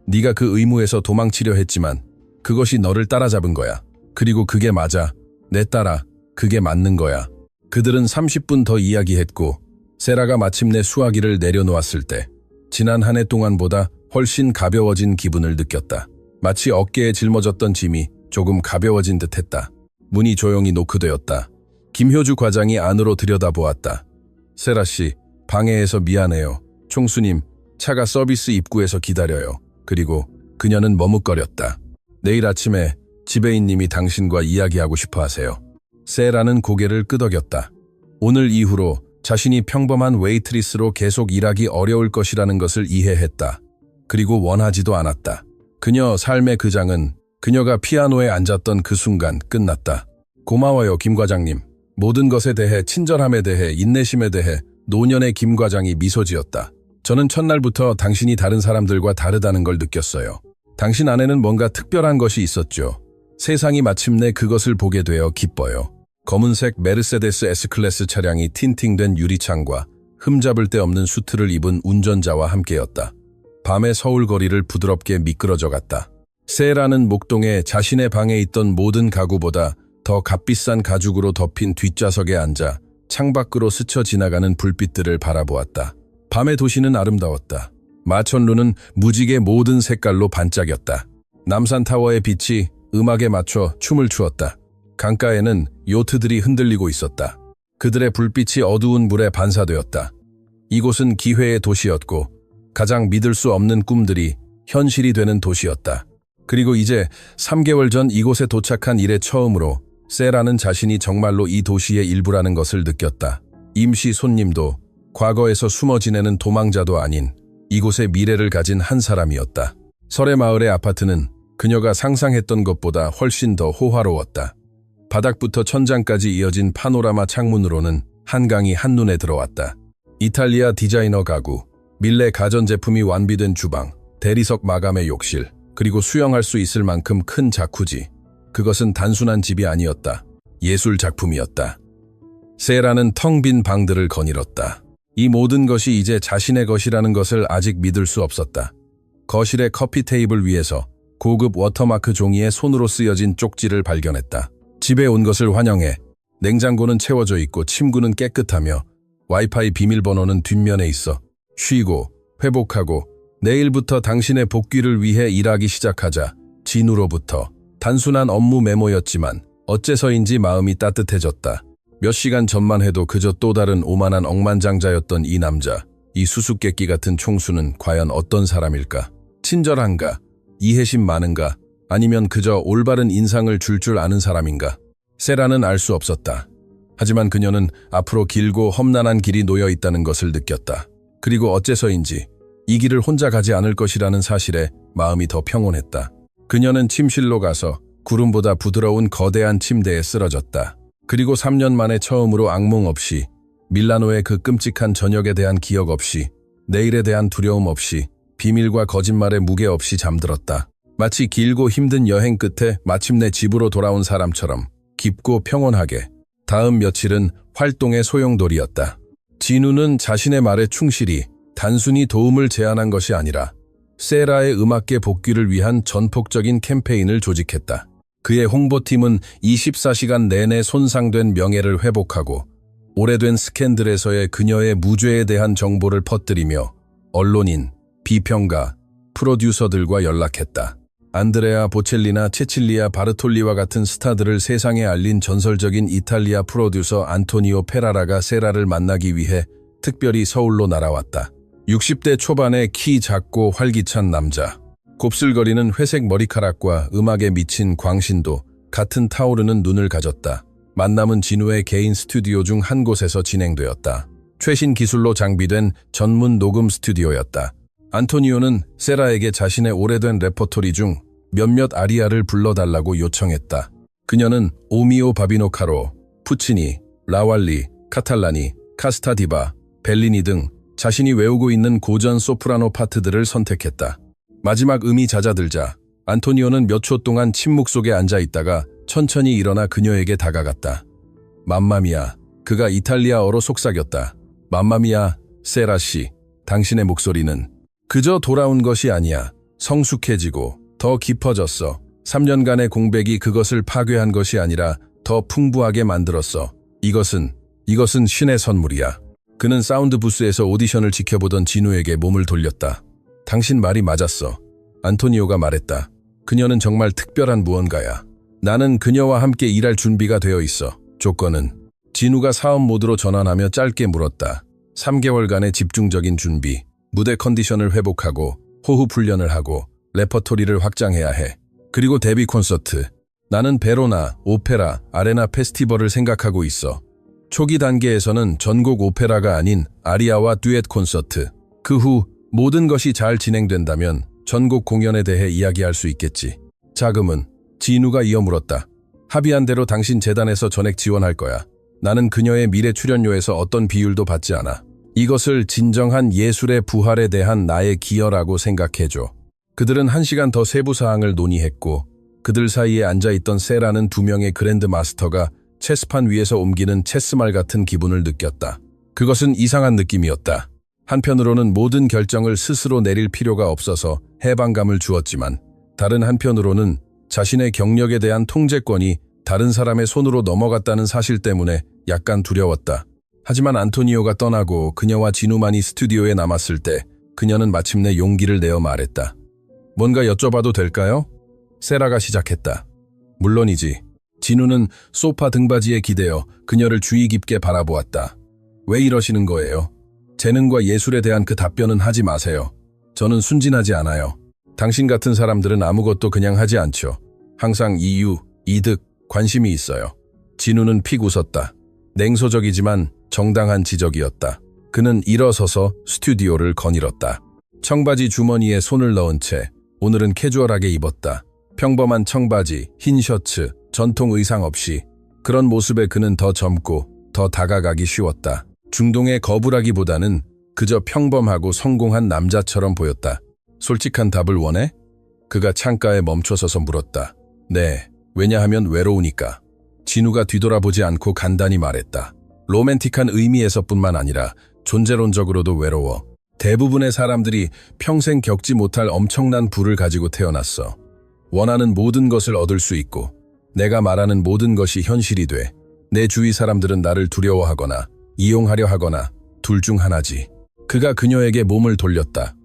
네가 그 의무에서 도망치려 했지만 그것이 너를 따라잡은 거야. 그리고 그게 맞아. 내 딸아, 그게 맞는 거야. 그들은 30분 더 이야기했고 세라가 마침내 수화기를 내려놓았을 때 지난 한 해 동안보다 훨씬 가벼워진 기분을 느꼈다. 마치 어깨에 짊어졌던 짐이 조금 가벼워진 듯했다. 문이 조용히 노크되었다. 김효주 과장이 안으로 들여다보았다. 세라 씨, 방해해서 미안해요. 총수님, 차가 서비스 입구에서 기다려요. 그리고 그녀는 머뭇거렸다. 내일 아침에 지배인님이 당신과 이야기하고 싶어 하세요. 세라는 고개를 끄덕였다. 오늘 이후로 자신이 평범한 웨이트리스로 계속 일하기 어려울 것이라는 것을 이해했다. 그리고 원하지도 않았다. 그녀 삶의 그 장은 그녀가 피아노에 앉았던 그 순간 끝났다. 고마워요, 김 과장님. 모든 것에 대해, 친절함에 대해, 인내심에 대해 노년의 김 과장이 미소 지었다. 저는 첫날부터 당신이 다른 사람들과 다르다는 걸 느꼈어요. 당신 안에는 뭔가 특별한 것이 있었죠. 세상이 마침내 그것을 보게 되어 기뻐요. 검은색 메르세데스 S클래스 차량이 틴팅된 유리창과 흠잡을 데 없는 수트를 입은 운전자와 함께였다. 밤의 서울 거리를 부드럽게 미끄러져 갔다. 세라는 목동에 자신의 방에 있던 모든 가구보다 더 값비싼 가죽으로 덮인 뒷좌석에 앉아 창밖으로 스쳐 지나가는 불빛들을 바라보았다. 밤의 도시는 아름다웠다. 마천루는 무지개 모든 색깔로 반짝였다. 남산타워의 빛이 음악에 맞춰 춤을 추었다. 강가에는 요트들이 흔들리고 있었다. 그들의 불빛이 어두운 물에 반사되었다. 이곳은 기회의 도시였고 가장 믿을 수 없는 꿈들이 현실이 되는 도시였다. 그리고 이제 3개월 전 이곳에 도착한 이래 처음으로 세라는 자신이 정말로 이 도시의 일부라는 것을 느꼈다. 임시 손님도 과거에서 숨어 지내는 도망자도 아닌 이곳의 미래를 가진 한 사람이었다. 설해마을의 아파트는 그녀가 상상했던 것보다 훨씬 더 호화로웠다. 바닥부터 천장까지 이어진 파노라마 창문으로는 한강이 한눈에 들어왔다. 이탈리아 디자이너 가구, 밀레 가전제품이 완비된 주방, 대리석 마감의 욕실, 그리고 수영할 수 있을 만큼 큰 자쿠지. 그것은 단순한 집이 아니었다. 예술 작품이었다. 세라는 텅 빈 방들을 거닐었다. 이 모든 것이 이제 자신의 것이라는 것을 아직 믿을 수 없었다. 거실의 커피 테이블 위에서 고급 워터마크 종이에 손으로 쓰여진 쪽지를 발견했다. 집에 온 것을 환영해. 냉장고는 채워져 있고 침구는 깨끗하며 와이파이 비밀번호는 뒷면에 있어. 쉬고 회복하고 내일부터 당신의 복귀를 위해 일하기 시작하자. 진우로부터. 단순한 업무 메모였지만 어째서인지 마음이 따뜻해졌다. 몇 시간 전만 해도 그저 또 다른 오만한 억만장자였던 이 남자, 이 수수께끼 같은 총수는 과연 어떤 사람일까? 친절한가? 이해심 많은가? 아니면 그저 올바른 인상을 줄 아는 사람인가? 세라는 알 수 없었다. 하지만 그녀는 앞으로 길고 험난한 길이 놓여 있다는 것을 느꼈다. 그리고 어째서인지 이 길을 혼자 가지 않을 것이라는 사실에 마음이 더 평온했다. 그녀는 침실로 가서 구름보다 부드러운 거대한 침대에 쓰러졌다. 그리고 3년 만에 처음으로 악몽 없이, 밀라노의 그 끔찍한 저녁에 대한 기억 없이, 내일에 대한 두려움 없이, 비밀과 거짓말의 무게 없이 잠들었다. 마치 길고 힘든 여행 끝에 마침내 집으로 돌아온 사람처럼 깊고 평온하게. 다음 며칠은 활동의 소용돌이였다. 진우는 자신의 말에 충실히 단순히 도움을 제안한 것이 아니라 세라의 음악계 복귀를 위한 전폭적인 캠페인을 조직했다. 그의 홍보팀은 24시간 내내 손상된 명예를 회복하고 오래된 스캔들에서의 그녀의 무죄에 대한 정보를 퍼뜨리며 언론인, 비평가, 프로듀서들과 연락했다. 안드레아 보첼리나 체칠리아 바르톨리와 같은 스타들을 세상에 알린 전설적인 이탈리아 프로듀서 안토니오 페라라가 세라를 만나기 위해 특별히 서울로 날아왔다. 60대 초반의 키 작고 활기찬 남자. 곱슬거리는 회색 머리카락과 음악에 미친 광신도 같은 타오르는 눈을 가졌다. 만남은 진우의 개인 스튜디오 중 한 곳에서 진행되었다. 최신 기술로 장비된 전문 녹음 스튜디오였다. 안토니오는 세라에게 자신의 오래된 레퍼토리 중 몇몇 아리아를 불러달라고 요청했다. 그녀는 오미오 바비노카로, 푸치니, 라왈리, 카탈라니, 카스타디바, 벨리니 등 자신이 외우고 있는 고전 소프라노 파트들을 선택했다. 마지막 음이 잦아들자 안토니오는 몇 초 동안 침묵 속에 앉아 있다가 천천히 일어나 그녀에게 다가갔다. 맘마미아, 그가 이탈리아어로 속삭였다. 맘마미아, 세라 씨, 당신의 목소리는 그저 돌아온 것이 아니야. 성숙해지고 더 깊어졌어. 3년간의 공백이 그것을 파괴한 것이 아니라 더 풍부하게 만들었어. 이것은 신의 선물이야. 그는 사운드 부스에서 오디션을 지켜보던 진우에게 몸을 돌렸다. 당신 말이 맞았어. 안토니오가 말했다. 그녀는 정말 특별한 무언가야. 나는 그녀와 함께 일할 준비가 되어 있어. 조건은? 진우가 사업 모드로 전환하며 짧게 물었다. 3개월간의 집중적인 준비, 무대 컨디션을 회복하고 호흡 훈련을 하고 레퍼토리를 확장해야 해. 그리고 데뷔 콘서트. 나는 베로나, 오페라, 아레나 페스티벌을 생각하고 있어. 초기 단계에서는 전곡 오페라가 아닌 아리아와 듀엣 콘서트. 그 후 모든 것이 잘 진행된다면 전곡 공연에 대해 이야기할 수 있겠지. 자금은? 진우가 이어 물었다. 합의한 대로 당신 재단에서 전액 지원할 거야. 나는 그녀의 미래 출연료에서 어떤 비율도 받지 않아. 이것을 진정한 예술의 부활에 대한 나의 기여라고 생각해줘. 그들은 1시간 더 세부 사항을 논의했고 그들 사이에 앉아있던 세라는 2명의 그랜드 마스터가 체스판 위에서 옮기는 체스말 같은 기분을 느꼈다. 그것은 이상한 느낌이었다. 한편으로는 모든 결정을 스스로 내릴 필요가 없어서 해방감을 주었지만 다른 한편으로는 자신의 경력에 대한 통제권이 다른 사람의 손으로 넘어갔다는 사실 때문에 약간 두려웠다. 하지만 안토니오가 떠나고 그녀와 진우만이 스튜디오에 남았을 때 그녀는 마침내 용기를 내어 말했다. 뭔가 여쭤봐도 될까요? 세라가 시작했다. 물론이지. 진우는 소파 등받이에 기대어 그녀를 주의 깊게 바라보았다. 왜 이러시는 거예요? 재능과 예술에 대한 그 답변은 하지 마세요. 저는 순진하지 않아요. 당신 같은 사람들은 아무것도 그냥 하지 않죠. 항상 이유, 이득, 관심이 있어요. 진우는 픽 웃었다. 냉소적이지만 정당한 지적이었다. 그는 일어서서 스튜디오를 거닐었다. 청바지 주머니에 손을 넣은 채 오늘은 캐주얼하게 입었다. 평범한 청바지, 흰 셔츠, 전통 의상 없이. 그런 모습에 그는 더 젊고 더 다가가기 쉬웠다. 중동의 거부라기보다는 그저 평범하고 성공한 남자처럼 보였다. 솔직한 답을 원해? 그가 창가에 멈춰서서 물었다. 네, 왜냐하면 외로우니까. 진우가 뒤돌아보지 않고 간단히 말했다. 로맨틱한 의미에서뿐만 아니라 존재론적으로도 외로워. 대부분의 사람들이 평생 겪지 못할 엄청난 부를 가지고 태어났어. 원하는 모든 것을 얻을 수 있고 내가 말하는 모든 것이 현실이 돼. 내 주위 사람들은 나를 두려워하거나 이용하려 하거나 둘 중 하나지. 그가 그녀에게 몸을 돌렸다.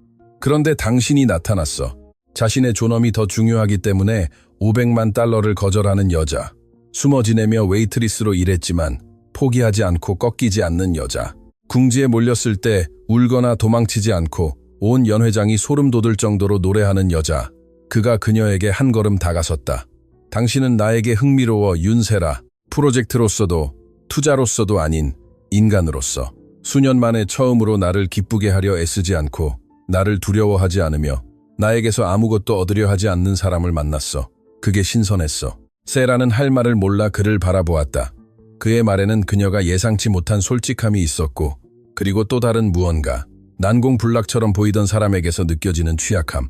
그런데 당신이 나타났어. 자신의 존엄이 더 중요하기 때문에 500만 달러를 거절하는 여자. 숨어 지내며 웨이트리스로 일했지만 포기하지 않고 꺾이지 않는 여자. 궁지에 몰렸을 때 울거나 도망치지 않고 온 연회장이 소름 돋을 정도로 노래하는 여자. 그가 그녀에게 한 걸음 다가섰다. 당신은 나에게 흥미로워 윤세라. 프로젝트로서도 투자로서도 아닌 인간으로서. 수년 만에 처음으로 나를 기쁘게 하려 애쓰지 않고 나를 두려워하지 않으며 나에게서 아무것도 얻으려 하지 않는 사람을 만났어. 그게 신선했어. 세라는 할 말을 몰라 그를 바라보았다. 그의 말에는 그녀가 예상치 못한 솔직함이 있었고 그리고 또 다른 무언가. 난공불락처럼 보이던 사람에게서 느껴지는 취약함.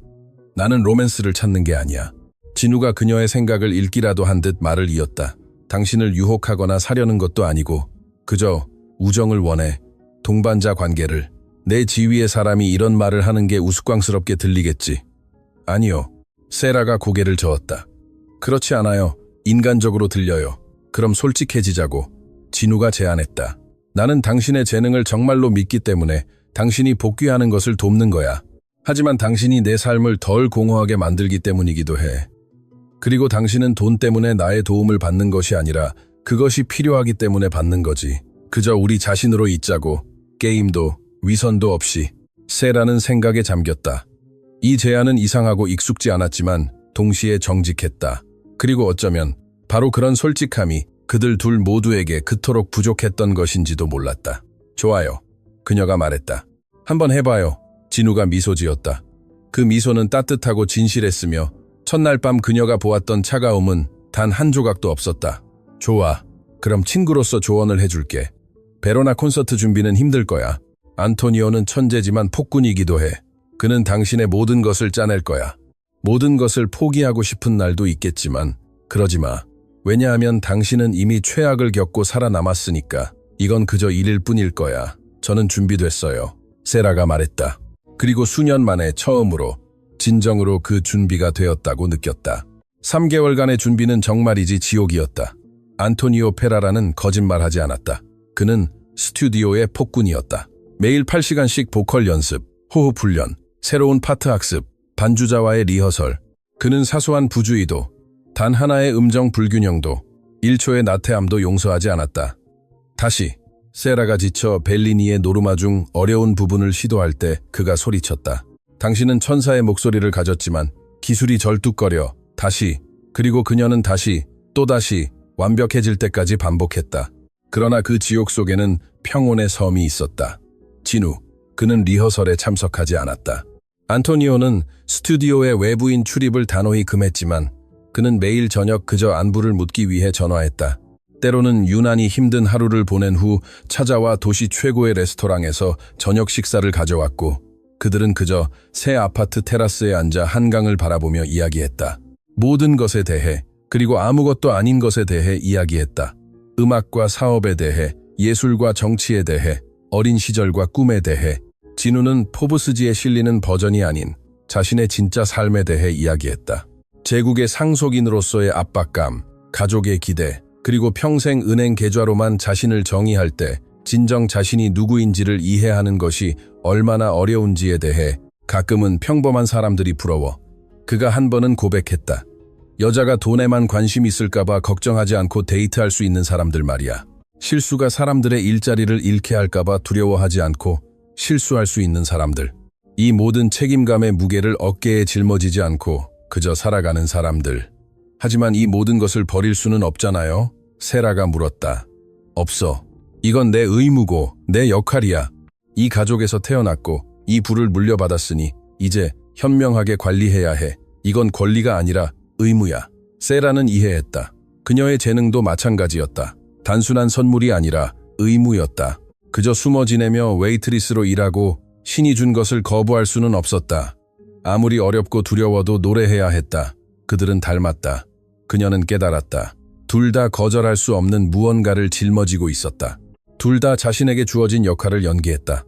나는 로맨스를 찾는 게 아니야. 진우가 그녀의 생각을 읽기라도 한 듯 말을 이었다. 당신을 유혹하거나 사려는 것도 아니고 그저 우정을 원해. 동반자 관계를. 내 지위의 사람이 이런 말을 하는 게 우스꽝스럽게 들리겠지. 아니요. 세라가 고개를 저었다. 그렇지 않아요. 인간적으로 들려요. 그럼 솔직해지자고. 진우가 제안했다. 나는 당신의 재능을 정말로 믿기 때문에 당신이 복귀하는 것을 돕는 거야. 하지만 당신이 내 삶을 덜 공허하게 만들기 때문이기도 해. 그리고 당신은 돈 때문에 나의 도움을 받는 것이 아니라 그것이 필요하기 때문에 받는 거지. 그저 우리 자신으로 있자고. 게임도 위선도 없이. 세라는 생각에 잠겼다. 이 제안은 이상하고 익숙지 않았지만 동시에 정직했다. 그리고 어쩌면 바로 그런 솔직함이 그들 둘 모두에게 그토록 부족했던 것인지도 몰랐다. 좋아요. 그녀가 말했다. 한번 해봐요. 진우가 미소 지었다. 그 미소는 따뜻하고 진실했으며 첫날 밤 그녀가 보았던 차가움은 단 한 조각도 없었다. 좋아. 그럼 친구로서 조언을 해줄게. 베로나 콘서트 준비는 힘들 거야. 안토니오는 천재지만 폭군이기도 해. 그는 당신의 모든 것을 짜낼 거야. 모든 것을 포기하고 싶은 날도 있겠지만 그러지 마. 왜냐하면 당신은 이미 최악을 겪고 살아남았으니까. 이건 그저 일일 뿐일 거야. 저는 준비됐어요. 세라가 말했다. 그리고 수년 만에 처음으로 진정으로 그 준비가 되었다고 느꼈다. 3개월간의 준비는 정말이지 지옥이었다. 안토니오 페라라는 거짓말하지 않았다. 그는 스튜디오의 폭군이었다. 매일 8시간씩 보컬 연습, 호흡 훈련, 새로운 파트 학습, 반주자와의 리허설. 그는 사소한 부주의도, 단 하나의 음정 불균형도, 1초의 나태함도 용서하지 않았다. 다시 세라가 지쳐 벨리니의 노르마 중 어려운 부분을 시도할 때 그가 소리쳤다. 당신은 천사의 목소리를 가졌지만 기술이 절뚝거려 다시, 그리고 그녀는 다시, 또다시 완벽해질 때까지 반복했다. 그러나 그 지옥 속에는 평온의 섬이 있었다. 진우, 그는 리허설에 참석하지 않았다. 안토니오는 스튜디오의 외부인 출입을 단호히 금했지만 그는 매일 저녁 그저 안부를 묻기 위해 전화했다. 때로는 유난히 힘든 하루를 보낸 후 찾아와 도시 최고의 레스토랑에서 저녁 식사를 가져왔고 그들은 그저 새 아파트 테라스에 앉아 한강을 바라보며 이야기했다. 모든 것에 대해, 그리고 아무것도 아닌 것에 대해 이야기했다. 음악과 사업에 대해, 예술과 정치에 대해, 어린 시절과 꿈에 대해. 진우는 포브스지에 실리는 버전이 아닌 자신의 진짜 삶에 대해 이야기했다. 제국의 상속인으로서의 압박감, 가족의 기대, 그리고 평생 은행 계좌로만 자신을 정의할 때 진정 자신이 누구인지를 이해하는 것이 얼마나 어려운지에 대해. 가끔은 평범한 사람들이 부러워. 그가 한 번은 고백했다. 여자가 돈에만 관심 있을까봐 걱정하지 않고 데이트할 수 있는 사람들 말이야. 실수가 사람들의 일자리를 잃게 할까봐 두려워하지 않고 실수할 수 있는 사람들. 이 모든 책임감의 무게를 어깨에 짊어지지 않고 그저 살아가는 사람들. 하지만 이 모든 것을 버릴 수는 없잖아요? 세라가 물었다. 없어. 이건 내 의무고 내 역할이야. 이 가족에서 태어났고 이 부를 물려받았으니 이제 현명하게 관리해야 해. 이건 권리가 아니라 의무야. 세라는 이해했다. 그녀의 재능도 마찬가지였다. 단순한 선물이 아니라 의무였다. 그저 숨어 지내며 웨이트리스로 일하고 신이 준 것을 거부할 수는 없었다. 아무리 어렵고 두려워도 노래해야 했다. 그들은 닮았다. 그녀는 깨달았다. 둘 다 거절할 수 없는 무언가를 짊어지고 있었다. 둘 다 자신에게 주어진 역할을 연기했다.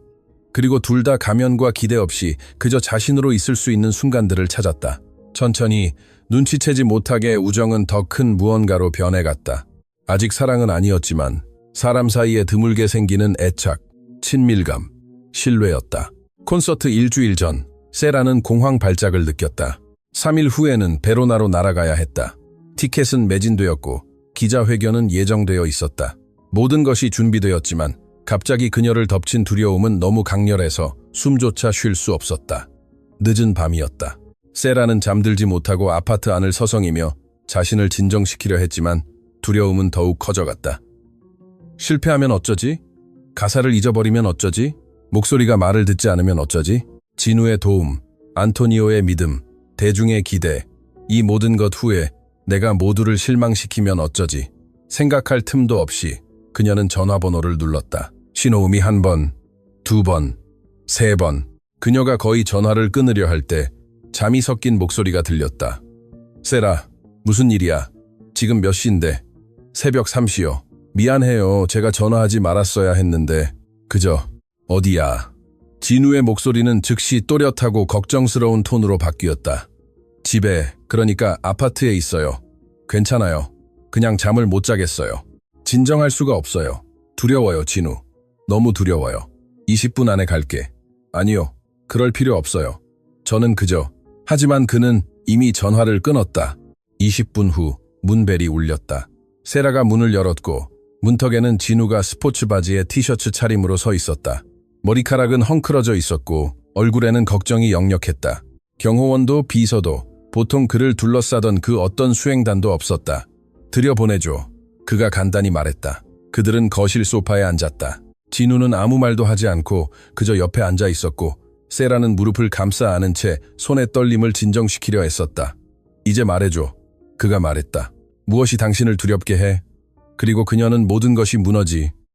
그리고 둘 다 가면과 기대 없이 그저 자신으로 있을 수 있는 순간들을 찾았다. 천천히 눈치채지 못하게 우정은 더 큰 무언가로 변해갔다. 아직 사랑은 아니었지만 사람 사이에 드물게 생기는 애착, 친밀감, 신뢰였다. 콘서트 일주일 전 세라는 공황 발작을 느꼈다. 3일 후에는 베로나로 날아가야 했다. 티켓은 매진되었고 기자회견은 예정되어 있었다. 모든 것이 준비되었지만 갑자기 그녀를 덮친 두려움은 너무 강렬해서 숨조차 쉴 수 없었다. 늦은 밤이었다. 세라는 잠들지 못하고 아파트 안을 서성이며 자신을 진정시키려 했지만 두려움은 더욱 커져갔다. 실패하면 어쩌지? 가사를 잊어버리면 어쩌지? 목소리가 말을 듣지 않으면 어쩌지? 진우의 도움, 안토니오의 믿음, 대중의 기대, 이 모든 것 후에 내가 모두를 실망시키면 어쩌지? 생각할 틈도 없이 그녀는 전화번호를 눌렀다. 신호음이 1번, 2번, 3번. 그녀가 거의 전화를 끊으려 할 때 잠이 섞인 목소리가 들렸다. 세라, 무슨 일이야? 지금 몇 시인데? 새벽 3시요. 미안해요. 제가 전화하지 말았어야 했는데. 그저 어디야? 진우의 목소리는 즉시 또렷하고 걱정스러운 톤으로 바뀌었다. 집에, 그러니까 아파트에 있어요. 괜찮아요. 그냥 잠을 못 자겠어요. 진정할 수가 없어요. 두려워요, 진우. 너무 두려워요. 20분 안에 갈게. 아니요. 그럴 필요 없어요. 저는 그저. 하지만 그는 이미 전화를 끊었다. 20분 후 문벨이 울렸다. 세라가 문을 열었고 문턱에는 진우가 스포츠 바지에 티셔츠 차림으로 서 있었다. 머리카락은 헝클어져 있었고 얼굴에는 걱정이 역력했다. 경호원도 비서도 보통 그를 둘러싸던 그 어떤 수행단도 없었다. 들여보내줘. 그가 간단히 말했다. 그들은 거실 소파에 앉았다. 진우는 아무 말도 하지 않고 그저 옆에 앉아 있었고 세라는 무릎을 감싸 안은 채 손의 떨림을 진정시키려 애썼다. 이제 말해줘. 그가 말했다. 무엇이 당신을 두렵게 해? 그리고 그녀는 모든 것이 무너지